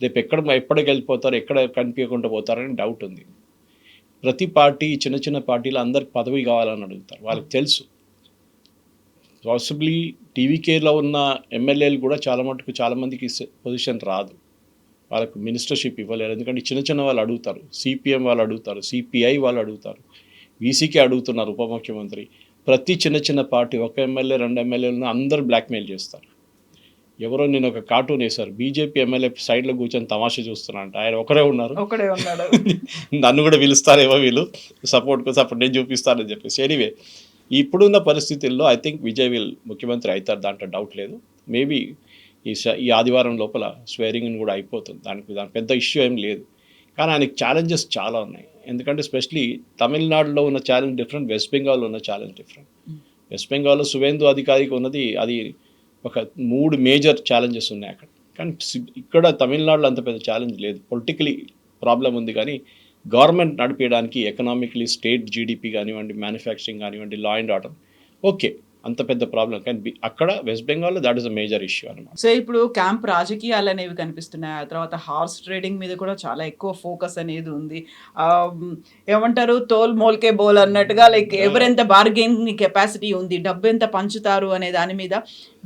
రేపు ఎప్పటికి వెళ్ళిపోతారు, ఎక్కడ కనిపించకుండా పోతారని డౌట్ ఉంది. ప్రతి పార్టీ, చిన్న చిన్న పార్టీలు అందరికి పదవి కావాలని అడుగుతారు. వాళ్ళకి తెలుసు పాసిబ్లీ టీవీకేలో ఉన్న ఎమ్మెల్యేలు కూడా చాలామందికి పొజిషన్ రాదు, వాళ్ళకు మినిస్టర్షిప్ ఇవ్వలేరు. ఎందుకంటే చిన్న చిన్న వాళ్ళు అడుగుతారు, సిపిఎం వాళ్ళు అడుగుతారు, సిపిఐ వాళ్ళు అడుగుతారు, వీసీకే అడుగుతున్నారు ఉప ముఖ్యమంత్రి. ప్రతి చిన్న పార్టీ, 1 ఎమ్మెల్యే 2 ఎమ్మెల్యేలను అందరూ బ్లాక్మెయిల్ చేస్తారు. ఎవరో నేను ఒక కార్టూన్ వేశారు, బీజేపీ ఎమ్మెల్యే సైడ్లో కూర్చొని తమాషా చూస్తున్నా అంటే ఆయన ఒకడే ఉన్నాడు, నన్ను కూడా పిలుస్తారేమో వీళ్ళు సపోర్ట్ కోసం, అప్పుడు నేను చూపిస్తానని చెప్పేసి. ఎనీవే, ఇప్పుడున్న పరిస్థితుల్లో ఐ థింక్ విజయ్ ముఖ్యమంత్రి అవుతారు, దాంట్లో డౌట్ లేదు. మేబీ ఈ ఆదివారం లోపల స్వేరింగ్ కూడా అయిపోతుంది, దాని పెద్ద ఇష్యూ ఏం లేదు. కానీ ఆయనకి ఛాలెంజెస్ చాలా ఉన్నాయి. ఎందుకంటే ఎస్పెషలీ తమిళనాడులో ఉన్న ఛాలెంజ్ డిఫరెంట్, వెస్ట్ బెంగాల్లో ఉన్న ఛాలెంజ్ డిఫరెంట్. వెస్ట్ బెంగాల్లో సువేందు అధికారికి ఉన్నది, అది ఒక 3 మేజర్ ఛాలెంజెస్ ఉన్నాయి అక్కడ. కానీ ఇక్కడ తమిళనాడులో అంత పెద్ద ఛాలెంజ్ లేదు. పొలిటికలీ ప్రాబ్లం ఉంది, కానీ గవర్నమెంట్ నడిపేయడానికి ఎకనామికలీ స్టేట్ జీడిపి కానివ్వండి, మ్యానుఫ్యాక్చరింగ్ కానివ్వండి, లా అండ్ ఆర్డర్ ఓకే, అంత పెద్ద ప్రాబ్లం. కానీ అక్కడ వెస్ట్ బెంగాల్లో that is a major issue అనమాట. సో ఇప్పుడు క్యాంప్ రాజకీయాలు అనేవి కనిపిస్తున్నాయి. ఆ తర్వాత హార్స్ ట్రేడింగ్ మీద కూడా చాలా ఎక్కువ ఫోకస్ అనేది ఉంది. ఏమంటారు, తోల్ మోల్కే బోల్ అన్నట్టుగా, లైక్ ఎవరెంత బార్గెనింగ్ కెపాసిటీ ఉంది, డబ్బు ఎంత పంచుతారు అనే దాని మీద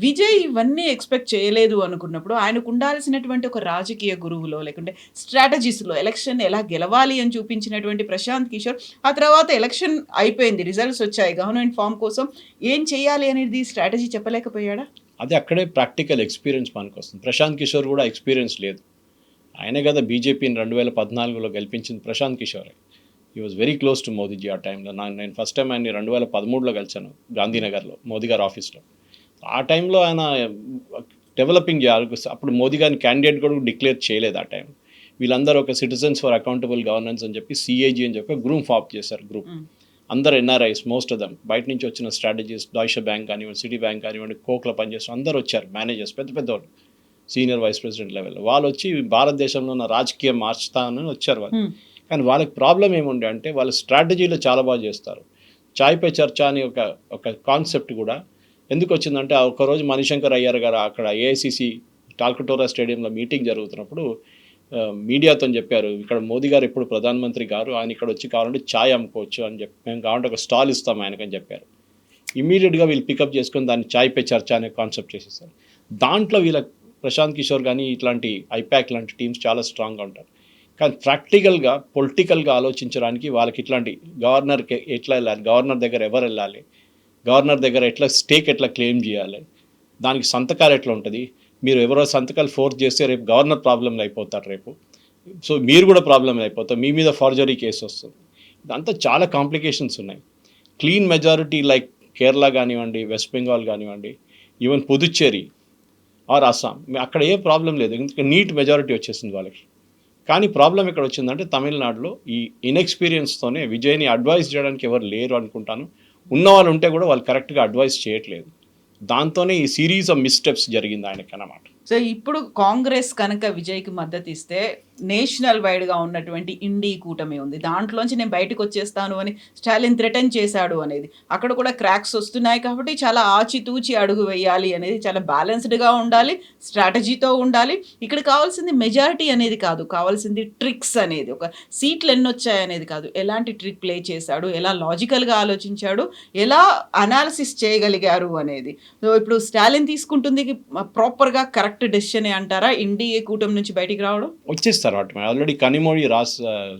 విజయ్ ఇవన్నీ ఎక్స్పెక్ట్ చేయలేదు అనుకున్నప్పుడు ఆయనకు ఉండాల్సినటువంటి ఒక రాజకీయ గురువులో, లేకుంటే స్ట్రాటజీస్లో ఎలక్షన్ ఎలా గెలవాలి అని చూపించినటువంటి ప్రశాంత్ కిషోర్, ఆ తర్వాత ఎలక్షన్ అయిపోయింది, రిజల్ట్స్ వచ్చాయి, గవర్నమెంట్ ఫామ్ కోసం ఏం చేయాలి అనేది స్ట్రాటజీ చెప్పలేకపోయాడా? అది అక్కడే ప్రాక్టికల్ ఎక్స్పీరియన్స్ మనకు వస్తుంది. ప్రశాంత్ కిషోర్ కూడా ఎక్స్పీరియన్స్ లేదు. ఆయనే కదా బీజేపీని 2014లో గెలిపించింది ప్రశాంత్ కిషోరే. He was very close to Modiji ఆ టైంలో. నేను ఫస్ట్ టైం ఆయన్ని 2013లో కలిసాను గాంధీనగర్లో, మోదీ గారి ఆఫీస్లో. ఆ టైంలో ఆయన డెవలపింగ్ చేయాలి. అప్పుడు మోదీ గారిని క్యాండిడేట్ కూడా డిక్లేర్ చేయలేదు ఆ టైం. వీళ్ళందరూ ఒక సిటిజన్స్ ఫర్ అకౌంటబుల్ గవర్నెన్స్ అని చెప్పి సిఏజీ అని చెప్పి గ్రూప్ ఫామ్ చేశారు. గ్రూప్ అందరు ఎన్ఆర్ఐస్, మోస్ట్ ఆఫ్ దమ్, బయట నుంచి వచ్చిన స్ట్రాటజిస్ట్, డాయిష్ బ్యాంక్ కానివ్వండి, సిటీ బ్యాంక్ కానివ్వండి, కోక్లో పనిచేస్తారు, అందరూ వచ్చారు. మేనేజర్స్, పెద్ద వాళ్ళు, సీనియర్ వైస్ ప్రెసిడెంట్ లెవెల్ వాళ్ళు వచ్చి భారతదేశంలో ఉన్న రాజకీయం మార్చుతానని వచ్చారు వాళ్ళు. కానీ వాళ్ళకి ప్రాబ్లం ఏముండే అంటే వాళ్ళ స్ట్రాటజీలో చాలా బాగా చేస్తారు. చాయ్ పే చర్చ అని ఒక కాన్సెప్ట్ కూడా ఎందుకు వచ్చిందంటే, ఒకరోజు మణిశంకర్ అయ్యర్ గారు అక్కడ ఏఐసిసి టాల్కటోరా స్టేడియంలో మీటింగ్ జరుగుతున్నప్పుడు మీడియాతో చెప్పారు, ఇక్కడ మోదీ గారు ఎప్పుడు ప్రధానమంత్రి గారు, ఆయన ఇక్కడ వచ్చి కావాలంటే ఛాయ్ అమ్ముకోవచ్చు అని చెప్పి, మేము కావాలంటే ఒక స్టాల్ ఇస్తాం ఆయనకని చెప్పారు. ఇమీడియట్గా వీళ్ళు పికప్ చేసుకొని దాన్ని చాయ్ పే చర్చ అనే కాన్సెప్ట్ చేసేసారు. దాంట్లో వీళ్ళ ప్రశాంత్ కిషోర్ కానీ ఇట్లాంటి ఐపాక్ లాంటి టీమ్స్ చాలా స్ట్రాంగ్గా ఉంటారు. కానీ ప్రాక్టికల్గా పొలిటికల్గా ఆలోచించడానికి వాళ్ళకి ఇట్లాంటి గవర్నర్కి ఎట్లా వెళ్ళాలి, గవర్నర్ దగ్గర ఎవరు వెళ్ళాలి, గవర్నర్ దగ్గర స్టేక్ ఎట్లా క్లెయిమ్ చేయాలి, దానికి సంతకాలు ఎట్లా ఉంటుంది, మీరు ఎవరో సంతకాలు ఫోర్స్ చేస్తే రేపు గవర్నర్ ప్రాబ్లంలో అయిపోతారు రేపు, సో మీరు కూడా ప్రాబ్లంలో అయిపోతారు, మీ మీద ఫార్జరీ కేసు వస్తుంది. ఇదంతా చాలా కాంప్లికేషన్స్ ఉన్నాయి. క్లీన్ మెజారిటీ లైక్ కేరళ కానివ్వండి, వెస్ట్ బెంగాల్ కానివ్వండి, ఈవెన్ పుదుచ్చేరి, ఆర్ అస్సాం, అక్కడ ఏ ప్రాబ్లం లేదు, ఎందుకంటే నీట్ మెజారిటీ వచ్చేసింది వాళ్ళకి. కానీ ప్రాబ్లం ఎక్కడ వచ్చిందంటే తమిళనాడులో ఈ ఇన్ఎక్స్పీరియన్స్తోనే విజయ్ని అడ్వైస్ చేయడానికి ఎవరు లేరు అనుకుంటాను. ఉన్నవాళ్ళు ఉంటే కూడా వాళ్ళు కరెక్ట్గా అడ్వైస్ చేయట్లేదు. దాంతోనే ఈ సిరీస్ ఆఫ్ మిస్టెప్స్ జరిగింది ఆయనకి అన్నమాట. సో ఇప్పుడు కాంగ్రెస్ కనుక విజయ్కి మద్దతు ఇస్తే నేషనల్ వైడ్గా ఉన్నటువంటి ఇండీ కూటమి ఉంది, దాంట్లోంచి నేను బయటకు వచ్చేస్తాను అని స్టాలిన్ థ్రెటన్ చేశాడు అనేది, అక్కడ కూడా క్రాక్స్ వస్తున్నాయి. కాబట్టి చాలా ఆచితూచి అడుగు వేయాలి అనేది, చాలా బ్యాలెన్స్డ్గా ఉండాలి, స్ట్రాటజీతో ఉండాలి. ఇక్కడ కావాల్సింది మెజారిటీ అనేది కాదు, కావాల్సింది ట్రిక్స్ అనేది, ఒక సీట్లు ఎన్ని వచ్చాయి అనేది కాదు, ఎలాంటి ట్రిక్ ప్లే చేశాడు, ఎలా లాజికల్గా ఆలోచించాడు, ఎలా అనాలిసిస్ చేయగలిగారు అనేది. సో ఇప్పుడు స్టాలిన్ తీసుకుంటుంది ప్రాపర్గా కరెక్ట్ డెసిషన్ అంటారా ఎన్డీఏ కూటమి నుంచి బయటికి రావడం? వచ్చేస్తారు వాటి ఆల్రెడీ కనిమొళి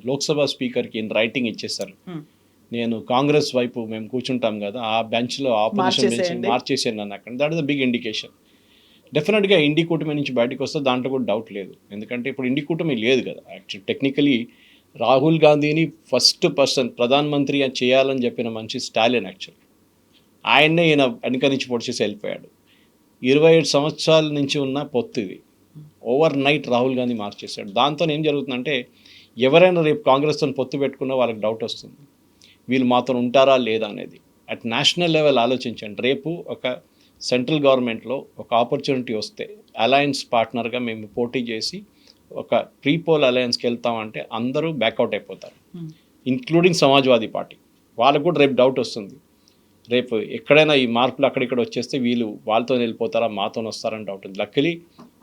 లోక్సభ స్పీకర్కి రైటింగ్ ఇచ్చేస్తారు. నేను కాంగ్రెస్ వైపు మేము కూర్చుంటాం కదా, ఆ బెంచ్లో ఆపోజిషన్ బెంచ్ మార్చేసాను నన్ను అక్కడ. That is the big indication. డెఫినెట్గా ఇండి కూటమి నుంచి బయటకు వస్తే దాంట్లో కూడా డౌట్ లేదు. ఎందుకంటే ఇప్పుడు ఇండి కూటమి లేదు కదా. యాక్చువల్ టెక్నికలీ రాహుల్ గాంధీని ఫస్ట్ పర్సన్ ప్రధానమంత్రి చేయాలని చెప్పిన మనిషి స్టాలిన్. యాక్చువల్ ఆయన్నే ఈయన వెనక నుంచి పొడిచేసి వెళ్ళిపోయాడు. 27 సంవత్సరాల నుంచి ఉన్న పొత్తు ఇది ఓవర్ నైట్ రాహుల్ గాంధీ మార్చేశాడు. దాంతో ఏం జరుగుతుందంటే ఎవరైనా రేపు కాంగ్రెస్తో పొత్తు పెట్టుకున్నా వాళ్ళకి డౌట్ వస్తుంది, వీళ్ళు మాతో ఉంటారా లేదా అనేది. అట్ నేషనల్ లెవెల్ ఆలోచించండి. రేపు ఒక సెంట్రల్ గవర్నమెంట్లో ఒక ఆపర్చునిటీ వస్తే అలయన్స్ పార్ట్నర్గా మేము పోటీ చేసి ఒక ప్రీపోల్ అలయన్స్కి వెళ్తామంటే అందరూ బ్యాక్అవుట్ అయిపోతారు, ఇంక్లూడింగ్ సమాజ్వాదీ పార్టీ. వాళ్ళకు కూడా రేపు డౌట్ వస్తుంది, రేపు ఎక్కడైనా ఈ మార్పులు అక్కడిక్కడ వచ్చేస్తే వీళ్ళు వాళ్ళతో వెళ్ళిపోతారా మాతో వస్తారని డౌట్ ఉంది. లక్కలీ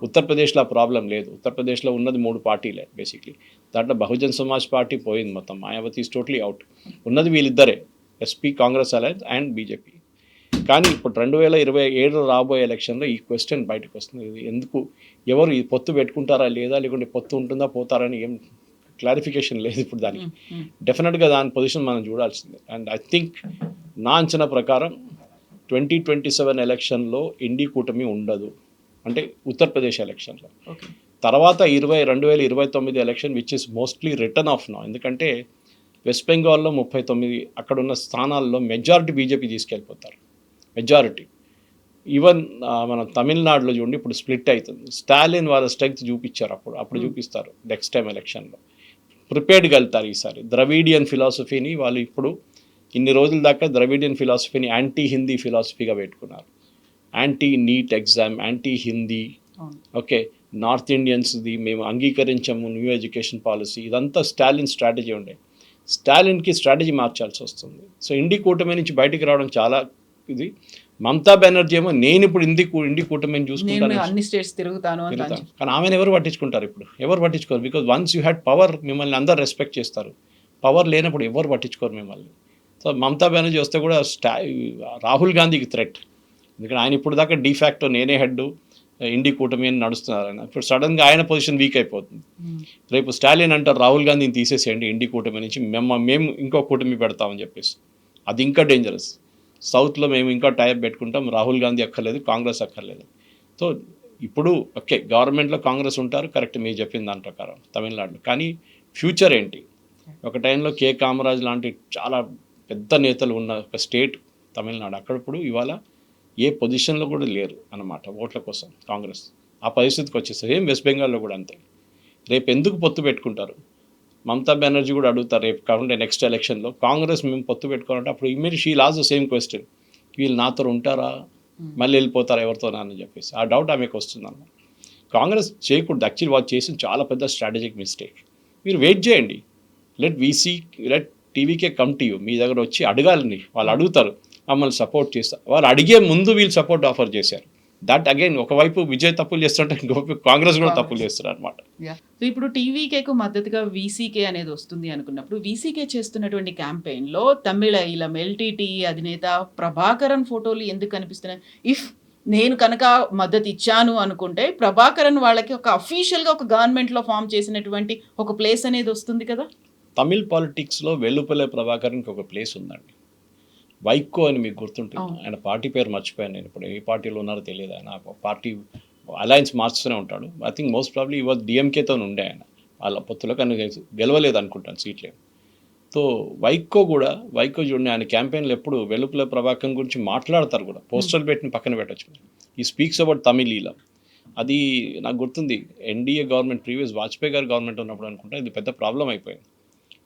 ఉత్తరప్రదేశ్లో ఆ ప్రాబ్లం లేదు. ఉత్తరప్రదేశ్లో ఉన్నది 3 పార్టీలే బేసిక్లీ. దాంట్లో బహుజన్ సమాజ్ పార్టీ పోయింది మొత్తం, మాయావతి ఈజ్ టోటలీ అవుట్. ఉన్నది వీళ్ళిద్దరే, SP Congress alliance and BJP. కానీ ఇప్పుడు 2027 రాబోయే ఎలక్షన్లో ఈ క్వశ్చన్ బయటకు వస్తుంది, ఎందుకు ఎవరు ఈ పొత్తు పెట్టుకుంటారా లేదా, లేకుంటే పొత్తు ఉంటుందా పోతారని ఏం క్లారిఫికేషన్ లేదు ఇప్పుడు దానికి. డెఫినెట్గా దాని పొజిషన్ మనం చూడాల్సిందే. అండ్ ఐ థింక్ నా అంచనా ప్రకారం 2027 ఎలక్షన్లో ఇండి కూటమి ఉండదు, అంటే ఉత్తరప్రదేశ్ ఎలక్షన్లో. తర్వాత 2029 election which is mostly return of now. ఎందుకంటే వెస్ట్ బెంగాల్లో 39 అక్కడ ఉన్న స్థానాల్లో మెజారిటీ బీజేపీ తీసుకెళ్ళిపోతారు, మెజారిటీ. ఈవెన్ మన తమిళనాడులో చూడండి ఇప్పుడు స్ప్లిట్ అవుతుంది. స్టాలిన్ వాళ్ళ స్ట్రెంగ్త్ చూపించారు, అప్పుడు చూపిస్తారు నెక్స్ట్ టైం ఎలక్షన్లో. ప్రిపేర్డ్గా వెళ్తారు ఈసారి. ద్రవిడియన్ ఫిలాసఫీని వాళ్ళు ఇప్పుడు ఇన్ని రోజుల దాకా ద్రవిడియన్ ఫిలాసఫీని యాంటీ హిందీ ఫిలాసఫీగా పెట్టుకున్నారు. Anti NEET exam, anti Hindi, okay, north ఇండియన్స్ది మేము అంగీకరించాము న్యూ ఎడ్యుకేషన్ పాలసీ, ఇదంతా స్టాలిన్ స్ట్రాటజీ ఉండే. స్టాలిన్కి స్ట్రాటజీ మార్చాల్సి వస్తుంది. సో ఇండి కూటమి నుంచి బయటికి రావడం చాలా ఇది. మమతా బెనర్జీ ఏమో నేను ఇప్పుడు ఇండి కూటమిని చూసుకుంటాను, అన్ని స్టేట్స్ తిరుగుతాను. కానీ ఆమెను ఎవరు పట్టించుకుంటారు? ఇప్పుడు ఎవరు పట్టించుకోరు. Because once you had power మిమ్మల్ని అందరు రెస్పెక్ట్ చేస్తారు, పవర్ లేనప్పుడు ఎవరు పట్టించుకోరు మిమ్మల్ని. సో మమతా బెనర్జీ వస్తే కూడా రాహుల్ గాంధీకి థ్రెట్. ఎందుకంటే ఆయన ఇప్పుడు దాకా డిఫాక్టో నేనే హెడ్ ఇండి కూటమి అని నడుస్తున్నారు ఆయన. ఇప్పుడు సడన్గా ఆయన పొజిషన్ వీక్ అయిపోతుంది. రేపు స్టాలిన్ అంటారు రాహుల్ గాంధీని తీసేసేయండి ఇండి కూటమి నుంచి, మేము ఇంకో కూటమి పెడతామని చెప్పేసి. అది ఇంకా డేంజరస్. సౌత్లో మేము ఇంకా టైప్ పెట్టుకుంటాం, రాహుల్ గాంధీ అక్కర్లేదు, కాంగ్రెస్ అక్కర్లేదు. సో ఇప్పుడు ఓకే గవర్నమెంట్లో కాంగ్రెస్ ఉంటారు, కరెక్ట్ మీరు చెప్పిన దాని ప్రకారం తమిళనాడులో. కానీ ఫ్యూచర్ ఏంటి? ఒక టైంలో కే కామరాజ్ లాంటి చాలా పెద్ద నేతలు ఉన్న ఒక స్టేట్ తమిళనాడు, అక్కడ ఇప్పుడు ఇవాళ ఏ పొజిషన్లో కూడా లేరు అన్నమాట ఓట్ల కోసం కాంగ్రెస్. ఆ పరిస్థితికి వచ్చేస్తారు. ఏం వెస్ట్ బెంగాల్లో కూడా అంతే. రేపు ఎందుకు పొత్తు పెట్టుకుంటారు? మమతా బెనర్జీ కూడా అడుగుతారు రేపు కాకుండా నెక్స్ట్ ఎలక్షన్లో, కాంగ్రెస్ మేము పొత్తు పెట్టుకోవాలంటే అప్పుడు immediate she loss the same question, వీళ్ళు నాతో ఉంటారా మళ్ళీ వెళ్ళిపోతారా ఎవరితోనా అని చెప్పేసి ఆ డౌట్ ఆమెకు వస్తుంది అన్నమాట. కాంగ్రెస్ చేయకూడదు. యాక్చువల్లీ వాళ్ళు చేసిన చాలా పెద్ద స్ట్రాటజిక్ మిస్టేక్. మీరు వెయిట్ చేయండి, let TVK come to you, మీ దగ్గర వచ్చి అడగాలని. వాళ్ళు అడుగుతారు, మమ్మల్ని సపోర్ట్ చేస్తారు. వాళ్ళు అడిగే ముందు వీళ్ళు సపోర్ట్ ఆఫర్ చేశారు. దట్ అగైన్ ఒకవైపు విజయ్ తప్పులు చేస్తుంటే ఇంకోవైపు కాంగ్రెస్ కూడా తప్పులు చేస్తారు అనమాట. సో ఇప్పుడు టీవీకేకు మద్దతుగా వీసీకే అనేది వస్తుంది అనుకున్నప్పుడు, వీసీకే చేస్తున్నటువంటి క్యాంపెయిన్లో తమిళ ఈలం ఎల్టీటీ అధినేత ప్రభాకరన్ ఫోటోలు ఎందుకు కనిపిస్తున్నాయి? ఇఫ్ నేను కనుక మద్దతు ఇచ్చాను అనుకుంటే ప్రభాకరన్ వాళ్ళకి ఒక అఫీషియల్గా ఒక గవర్నమెంట్లో ఫామ్ చేసినటువంటి ఒక ప్లేస్ అనేది వస్తుంది కదా. తమిళ్ పాలిటిక్స్లో వెల్లుపల్లె ప్రభాకరన్కి ఒక ప్లేస్ ఉందండి. వైకో అని మీకు గుర్తుంటుంది, ఆయన పార్టీ పేరు మర్చిపోయాను నేను, ఇప్పుడు ఏ పార్టీలో ఉన్నారో తెలియదు. ఆయన పార్టీ అలయన్స్ మార్చుతూనే ఉంటాడు. ఐ థింక్ మోస్ట్ ప్రాబ్లీ ఈ వాజ్ డిఎంకేతో ఉండే ఆయన వాళ్ళ పొత్తులో, కానీ గెలవలేదు అనుకుంటాను సీట్లే. సో వైకో చూడండి, ఆయన క్యాంపెయిన్లు ఎప్పుడు వెల్లుపల్లె ప్రభాకరన్ గురించి మాట్లాడతారు కూడా, పోస్టర్లు పెట్టిన పక్కన పెట్టచ్చు. ఈ స్పీక్స్ అబౌట్ తమిళ్ ఈలం. అది నాకు గుర్తుంది ఎన్డీఏ గవర్నమెంట్ ప్రీవియస్ వాజ్పేయి గారి గవర్నమెంట్ ఉన్నప్పుడు అనుకుంటా ఇది పెద్ద ప్రాబ్లం అయిపోయింది.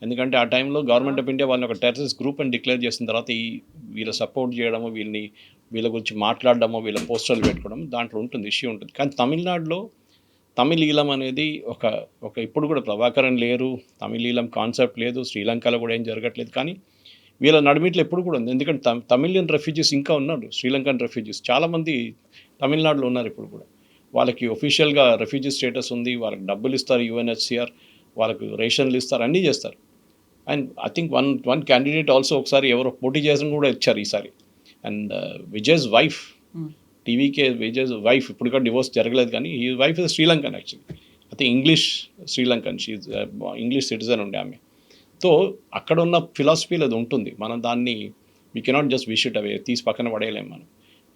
ఎందుకంటే ఆ టైంలో గవర్నమెంట్ ఆఫ్ ఇండియా వాళ్ళని ఒక టెర్రరిస్ట్ గ్రూప్ అని డిక్లేర్ చేసిన తర్వాత వీళ్ళ సపోర్ట్ చేయడము, వీళ్ళ గురించి మాట్లాడడము, వీళ్ళ పోస్టర్లు పెట్టుకోవడం దాంట్లో ఉంటుంది, ఇష్యూ ఉంటుంది. కానీ తమిళనాడులో తమిళీలం అనేది ఒక ఇప్పుడు కూడా ప్రభాకరన్ లేరు, తమిళీలం కాన్సెప్ట్ లేదు, శ్రీలంకలో కూడా ఏం జరగట్లేదు. కానీ వీళ్ళ నడిమిట్లో ఎప్పుడు కూడా ఉంది. ఎందుకంటే తమిళియన్ రెఫ్యూజీస్ ఇంకా ఉన్నారు, శ్రీలంకన్ రెఫ్యూజీస్ చాలామంది తమిళనాడులో ఉన్నారు ఇప్పుడు కూడా. వాళ్ళకి ఒఫీషియల్గా రెఫ్యూజీ స్టేటస్ ఉంది, వాళ్ళకి డబ్బులు ఇస్తారు యుఎన్హెచ్సిఆర్, వాళ్ళకు రేషన్లు ఇస్తారు, అన్నీ చేస్తారు. And I think one candidate also ఒకసారి ఎవరో పోటీ చేసిన కూడా ఇచ్చారు ఈసారి. And Vijay's wife, TVK Vijay's wife ఇప్పుడు కూడా డివోర్స్ జరగలేదు, కానీ ఈ wife is Sri Lankan actually. I think English Sri Lankan, she's English citizen ఉండే ఆమె. సో అక్కడ ఉన్న ఫిలాసఫీలో అది ఉంటుంది. మనం దాన్ని we cannot just wish it away, తీసి పక్కన పడేయలేము మనం.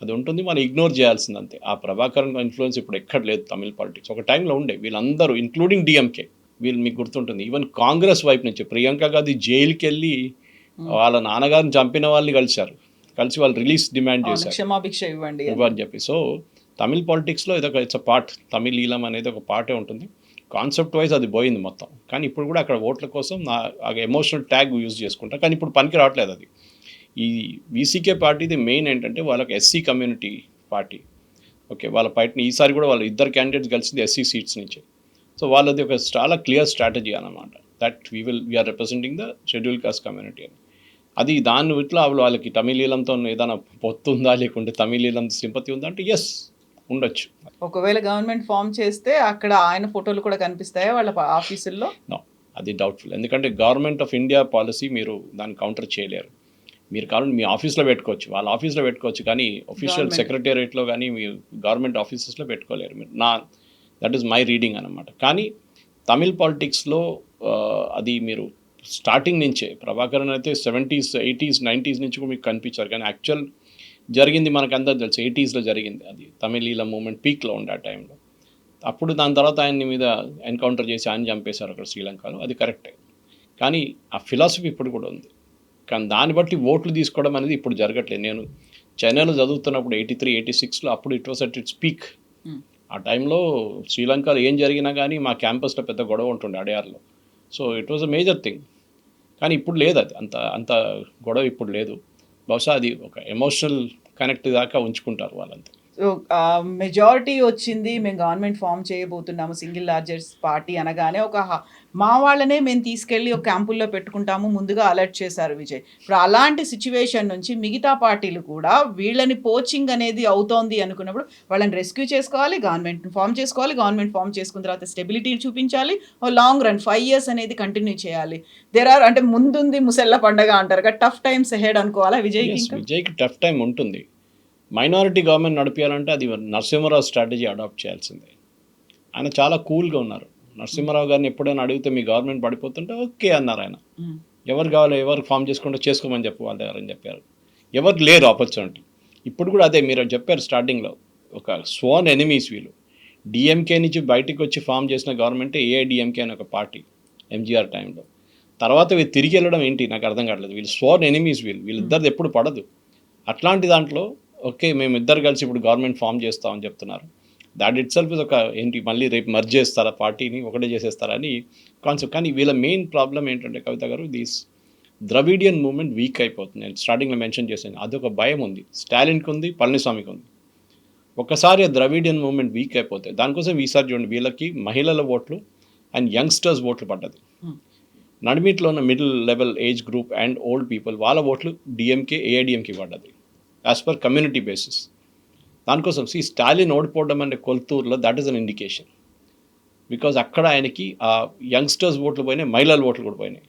అది ఉంటుంది, మనం ఇగ్నోర్ చేయాల్సింది అంతే. ఆ ప్రభాకరన్ ఇన్ఫ్లుయెన్స్ ఇప్పుడు ఎక్కడ లేదు తమిళ పాలిటిక్స్. ఒక టైంలో ఉండే వీళ్ళందరూ ఇంక్లూడింగ్ డిఎంకే, వీళ్ళు మీకు గుర్తుంటుంది ఈవెన్ కాంగ్రెస్ వైపు నుంచి ప్రియాంక గాంధీ జైలుకి వెళ్ళి వాళ్ళ నాన్నగారిని చంపిన వాళ్ళని కలిసి వాళ్ళు రిలీజ్ డిమాండ్ చేశారు, క్షమాభిక్ష ఇవ్వండి అని చెప్పి. సో తమిళ్ పాలిటిక్స్లో ఇట్స్ అ పార్ట్, తమిళీలం అనేది ఒక పార్టే ఉంటుంది. కాన్సెప్ట్ వైజ్ అది పోయింది మొత్తం. కానీ ఇప్పుడు కూడా అక్కడ ఓట్ల కోసం ఎమోషనల్ ట్యాగ్ యూజ్ చేసుకుంటారు, కానీ ఇప్పుడు పనికి రావట్లేదు అది. ఈ వీసీకే పార్టీది మెయిన్ ఏంటంటే వాళ్ళకి ఎస్సీ కమ్యూనిటీ పార్టీ. ఓకే, వాళ్ళ పార్టీని ఈసారి కూడా వాళ్ళు ఇద్దరు క్యాండిడేట్స్ కలిసింది ఎస్సీ సీట్స్ నుంచి. సో వాళ్ళది ఒక చాలా క్లియర్ స్ట్రాటజీ అన్నమాట, that we are representing the schedule caste community అని. అది దాని ఇట్లా వాళ్ళకి తమిళీలంతో ఏదైనా పొత్తుందా, లేకుంటే తమిళీలం సింపతి ఉందా అంటే ఎస్ ఉండొచ్చు. ఒకవేళ గవర్నమెంట్ ఫామ్ చేస్తే అక్కడ ఆయన ఫోటోలు కూడా కనిపిస్తాయా వాళ్ళ ఆఫీసుల్లో? నో, అది డౌట్ఫుల్. ఎందుకంటే గవర్నమెంట్ ఆఫ్ ఇండియా పాలసీ మీరు దాన్ని కౌంటర్ చేయలేరు. మీరు కావాలంటే మీ ఆఫీస్లో పెట్టుకోవచ్చు, వాళ్ళ ఆఫీస్లో పెట్టుకోవచ్చు, కానీ ఒఫీషియల్ సెక్రటేరియట్లో కానీ మీ గవర్నమెంట్ ఆఫీసెస్లో పెట్టుకోలేరు మీరు. దట్ ఈస్ మై రీడింగ్ అనమాట. కానీ తమిళ్ పాలిటిక్స్లో అది మీరు స్టార్టింగ్ నుంచే ప్రభాకరన్ అయితే 70s, 80s, 90s నుంచి కూడా మీకు కనిపించారు. కానీ యాక్చువల్ జరిగింది మనకంతా తెలుసు, 80sలో జరిగింది. అది తమిళీల మూమెంట్ పీక్లో ఉండే ఆ టైంలో. అప్పుడు దాని తర్వాత ఆయన్ని మీద ఎన్కౌంటర్ చేసి ఆయన చంపేశారు అక్కడ శ్రీలంకలో, అది కరెక్టే. కానీ ఆ ఫిలాసఫీ ఇప్పుడు కూడా ఉంది. కానీ దాన్ని బట్టి ఓట్లు తీసుకోవడం అనేది ఇప్పుడు జరగట్లేదు. నేను చెన్నైలో చదువుతున్నప్పుడు 83, 86లో అప్పుడు it was at its peak. ఆ టైంలో శ్రీలంకలో ఏం జరిగినా కానీ మా క్యాంపస్లో పెద్ద గొడవ ఉంటుండే అడయార్లో. So it was a major thing. కానీ ఇప్పుడు లేదు, అది అంత గొడవ ఇప్పుడు లేదు. బహుశా అది ఒక ఎమోషనల్ కనెక్ట్ దాకా ఉంచుకుంటారు వాళ్ళంతా. సో మెజారిటీ వచ్చింది, మేము గవర్నమెంట్ ఫామ్ చేయబోతున్నాము సింగిల్ లార్జెస్ట్ పార్టీ అనగానే మా వాళ్ళనే మేము తీసుకెళ్ళి ఒక క్యాంపుల్లో పెట్టుకుంటాము ముందుగా అలర్ట్ చేశారు విజయ్. ఇప్పుడు అలాంటి సిచ్యువేషన్ నుంచి మిగతా పార్టీలు కూడా వీళ్ళని పోచింగ్ అనేది అవుతోంది అనుకున్నప్పుడు వాళ్ళని రెస్క్యూ చేసుకోవాలి, గవర్నమెంట్ ఫామ్ చేసుకోవాలి, గవర్నమెంట్ ఫామ్ చేసుకున్న తర్వాత స్టెబిలిటీ చూపించాలి, లాంగ్ రన్ 5 years అనేది కంటిన్యూ చేయాలి. అంటే ముందుంది ముసెల్ల పండగ అంటారు కదా, టఫ్ టైమ్స్ అహెడ్ అనుకోవాలా విజయ్కి టఫ్ టైం ఉంటుంది. మైనారిటీ గవర్నమెంట్ నడిపించాలంటే అది నరసింహారావు స్ట్రాటజీ అడాప్ట్ చేయాల్సిందే. ఆయన చాలా కూల్గా ఉన్నారు. నరసింహారావు గారిని ఎప్పుడైనా అడిగితే మీ గవర్నమెంట్ పడిపోతుంటే ఓకే అన్నారు ఆయన. ఎవరు కావాలి, ఎవరు ఫామ్ చేసుకుంటే చేసుకోమని చెప్పు వాళ్ళ దగ్గర అని చెప్పారు. ఎవరు లేరు ఆపర్చునిటీ. ఇప్పుడు కూడా అదే మీరు చెప్పారు స్టార్టింగ్లో, ఒక స్వాన్ ఎనిమీస్ వీళ్ళు. డిఎంకే నుంచి బయటకు వచ్చి ఫామ్ చేసిన గవర్నమెంటే ఏఐడిఎంకే అని ఒక పార్టీ ఎంజీఆర్ టైంలో. తర్వాత వీళ్ళు తిరిగి వెళ్ళడం ఏంటి నాకు అర్థం కావట్లేదు. వీళ్ళు స్వాన్ ఎనిమీస్, వీళ్ళిద్దరిది ఎప్పుడు పడదు. అట్లాంటి దాంట్లో ఓకే మేము ఇద్దరు కలిసి ఇప్పుడు గవర్నమెంట్ ఫామ్ చేస్తామని చెప్తున్నారు. దాట్ ఇట్ సెల్ఫ్ ఇస్ ఒక ఏంటి మళ్ళీ రేపు మర్జ్ చేస్తారా పార్టీని, ఒకటే చేసేస్తారని కాన్సెప్ట్. కానీ వీళ్ళ మెయిన్ ప్రాబ్లం ఏంటంటే కవిత గారు, దిస్ ద్రవిడియన్ మూవ్మెంట్ వీక్ అయిపోతుంది. నేను స్టార్టింగ్లో మెన్షన్ చేశాను, అదొక భయం ఉంది. స్టాలిన్కి ఉంది, పళనిస్వామికి ఉంది. ఒకసారి ఆ ద్రవిడియన్ మూవ్మెంట్ వీక్ అయిపోతే దానికోసం ఈసారి చూడండి వీళ్ళకి మహిళల ఓట్లు అండ్ యంగ్స్టర్స్ ఓట్లు పడ్డది. నడిమిట్లో ఉన్న middle level age group and old people వాళ్ళ ఓట్లు డిఎంకే ఏఐడిఎంకే పడ్డది యాజ్ పర్ కమ్యూనిటీ బేసిస్. దానికోసం స్టాలిన్ ఓడిపోవడం అంటే కొల్తూరులో that is an indication. Because అక్కడ ఆయనకి ఆ యంగ్స్టర్స్ ఓట్లు పోయినాయి, మహిళల ఓట్లు కూడా పోయినాయి.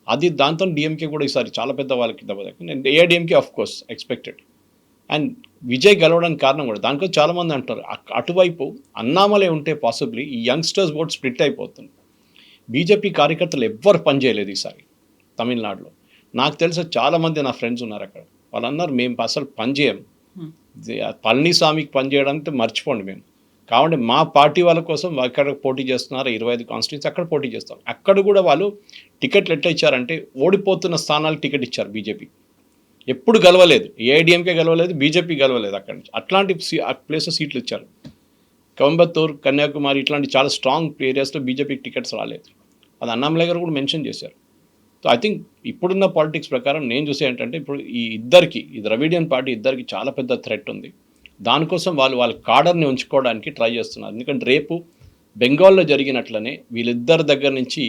అది దాంతో డిఎంకే కూడా ఈసారి చాలా పెద్ద వాళ్ళకి దెబ్బతింది. AIADMK of course expected. And Vijay గెలవడానికి కారణం కూడా దానికోసం చాలామంది అంటారు అటువైపు అన్నామలై ఉంటే పాసిబ్లీ ఈ యంగ్స్టర్స్ ఓట్ స్ప్లిట్ అయిపోతుంది. బీజేపీ కార్యకర్తలు ఎవ్వరు పనిచేయలేదు ఈసారి తమిళనాడులో. నాకు తెలిసి చాలామంది నా ఫ్రెండ్స్ ఉన్నారు అక్కడ, వాళ్ళు అన్నారు మేము అసలు పనిచేయం, పళనిస్వామికి పనిచేయడానికి మర్చిపోండి మేము, కాబట్టి మా పార్టీ వాళ్ళ కోసం అక్కడ పోటీ చేస్తున్నారు, 25 కాన్స్టిట్యూన్సీ అక్కడ పోటీ చేస్తాం. అక్కడ కూడా వాళ్ళు టికెట్లు ఎట్లా ఇచ్చారంటే ఓడిపోతున్న స్థానాలకు టికెట్ ఇచ్చారు. బీజేపీ ఎప్పుడు గెలవలేదు, ఏఐడిఎంకే గెలవలేదు, బీజేపీ గెలవలేదు. అక్కడి నుంచి అట్లాంటి ప్లేసెస్ సీట్లు ఇచ్చారు. కోయంబత్తూర్, కన్యాకుమారి ఇట్లాంటి చాలా స్ట్రాంగ్ ఏరియాస్లో బీజేపీకి టికెట్స్ రాలేదు. అది అన్నామలై గారు కూడా మెన్షన్ చేశారు. సో ఐ థింక్ ఇప్పుడున్న పాలిటిక్స్ ప్రకారం నేను చూసే ఏంటంటే ఇప్పుడు ఈ ద్రవిడియన్ పార్టీ ఇద్దరికి చాలా పెద్ద థ్రెట్ ఉంది. దానికోసం వాళ్ళ కాడర్ని ఉంచుకోవడానికి ట్రై చేస్తున్నారు. ఎందుకంటే రేపు బెంగాల్లో జరిగినట్లనే వీళ్ళిద్దరి దగ్గర నుంచి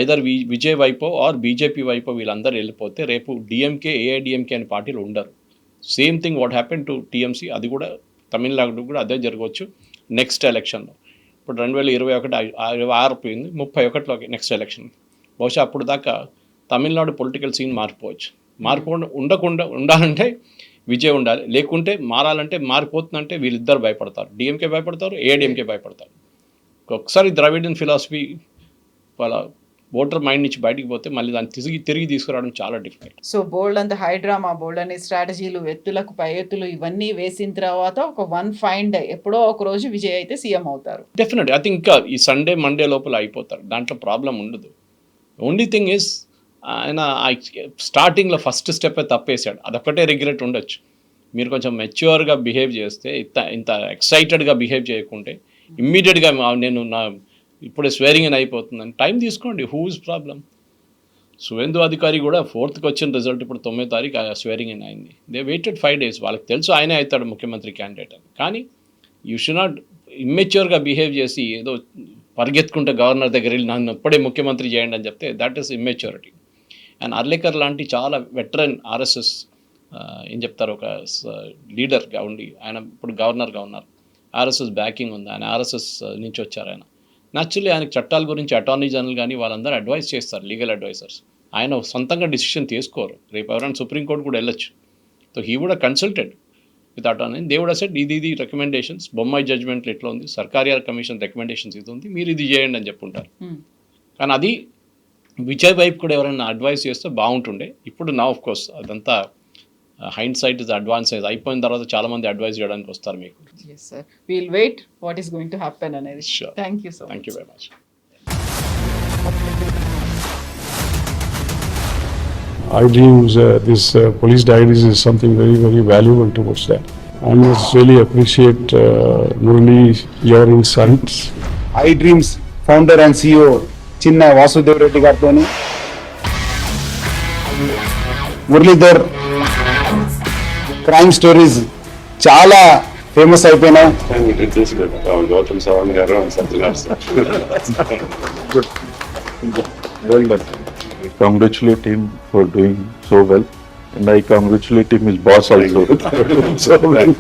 ఐదర్ విజయ్ వైపో ఆర్ బీజేపీ వైపో వీళ్ళందరూ వెళ్ళిపోతే రేపు డిఎంకే, ఏఐడిఎంకే అనే పార్టీలు ఉండరు. Same thing what happen to TMC, అది కూడా తమిళనాడు కూడా అదే జరగవచ్చు నెక్స్ట్ ఎలక్షన్లో. ఇప్పుడు 2021 పోయింది, 31లోకి నెక్స్ట్ ఎలక్షన్. బహుశా అప్పుడు దాకా తమిళనాడు పొలిటికల్ సీన్ మారిపోవచ్చు. ఉండాలంటే విజయ్ ఉండాలి, లేకుంటే మారాలంటే మారిపోతుందంటే వీళ్ళిద్దరు భయపడతారు. డిఎంకే భయపడతారు, ఏఐడిఎంకే భయపడతారు. ఒకసారి ద్రవిడియన్ ఫిలాసఫీ వాళ్ళ ఓటర్ మైండ్ నుంచి బయటికి పోతే మళ్ళీ దాన్ని తిరిగి తీసుకురావడం చాలా డిఫికల్ట్. సో బోల్డ్ అంత హైడ్రామా, బోల్డ్ అనే స్ట్రాటజీలు, ఎత్తులకు పై ఎత్తులు ఇవన్నీ వేసిన తర్వాత ఒక వన్ ఫైన్ డే ఎప్పుడో ఒక రోజు విజయ్ అయితే సీఎం అవుతారు. డెఫినెట్గా ఐ థింక్ ఇంకా ఈ సండే మండే లోపల అయిపోతారు, దాంట్లో ప్రాబ్లం ఉండదు. ఓన్లీ థింగ్ ఈజ్ ఆయన స్టార్టింగ్లో ఫస్ట్ స్టెప్పే తప్పేశాడు, అదొక్కటే రిగ్రెట్ ఉండొచ్చు. మీరు కొంచెం మెచ్యూర్గా బిహేవ్ చేస్తే, ఇంత ఎక్సైటెడ్గా బిహేవ్ చేయకుంటే ఇమ్మీడియట్గా నేను ఇప్పుడే స్వేరింగ్ అని అయిపోతుందని టైం తీసుకోండి. Who is problem? సువేందు అధికారి కూడా 4th వచ్చిన రిజల్ట్ ఇప్పుడు 9వ తారీఖు స్వేరింగ్ అని అయింది. They weighted 5 days. వాళ్ళకి తెలుసు ఆయనే అవుతాడు ముఖ్యమంత్రి క్యాండిడేట్ అని. కానీ యూ షుడ్ నాట్ ఇమ్మెచ్యూర్గా బిహేవ్ చేసి ఏదో పరిగెత్తుకుంటే గవర్నర్ దగ్గర వెళ్ళి నన్ను ఎప్పుడే ముఖ్యమంత్రి చేయండి అని చెప్తే that is immaturity. And Arlekar లాంటి చాలా వెటరన్ ఆర్ఎస్ఎస్ ఏం చెప్తారు, ఒక లీడర్గా ఉండి ఆయన ఇప్పుడు గవర్నర్గా ఉన్నారు. ఆర్ఎస్ఎస్ బ్యాకింగ్ ఉంది, ఆయన ఆర్ఎస్ఎస్ నుంచి వచ్చారు. ఆయన న్యాచురల్లీ ఆయనకు చట్టాల గురించి అటార్నీ జనరల్ కానీ వాళ్ళందరూ అడ్వైస్ చేస్తారు, లీగల్ అడ్వైజర్స్. ఆయన సొంతంగా డిసిషన్ తీసుకోరు. రేపు ఎవరైనా సుప్రీంకోర్టు కూడా వెళ్ళొచ్చు. So he would consulted with attorney. They would said ఇది రికమెండేషన్స్, బొమ్మాయి జడ్జ్మెంట్లు ఎట్లా ఉంది, సర్కారియర్ కమిషన్ రికమెండేషన్స్ ఇది ఉంది, మీరు ఇది చేయండి అని చెప్పుంటారు. కానీ అది విజయ్ వైపు కూడా ఎవరైనా అడ్వైస్ చేస్తే బాగుంటుండే. ఇప్పుడు నా ఆఫ్ కోర్స్ అదంతా హైండ్ సైట్ ఇస్ అడ్వాన్స్ అయిపోయిన తర్వాత చాలా మంది అడ్వైస్ చేయడానికి వస్తారు మీకు. Yes sir, we'll wait what is going to happen అనేది. Sure. Thank you so much. Thank you very much. iDreams, this police diaries is something very, very valuable towards that. I must really appreciate Murali, your insights. iDreams founder and CEO చిన్న వాసుదేవ్ రెడ్డి గారితో Muralidhar crime stories చాలా famous అయిపోయినాయి. గౌతమ్ సవాంగ్ గారు congratulate him for doing so well, and I congratulate him his boss also. So well.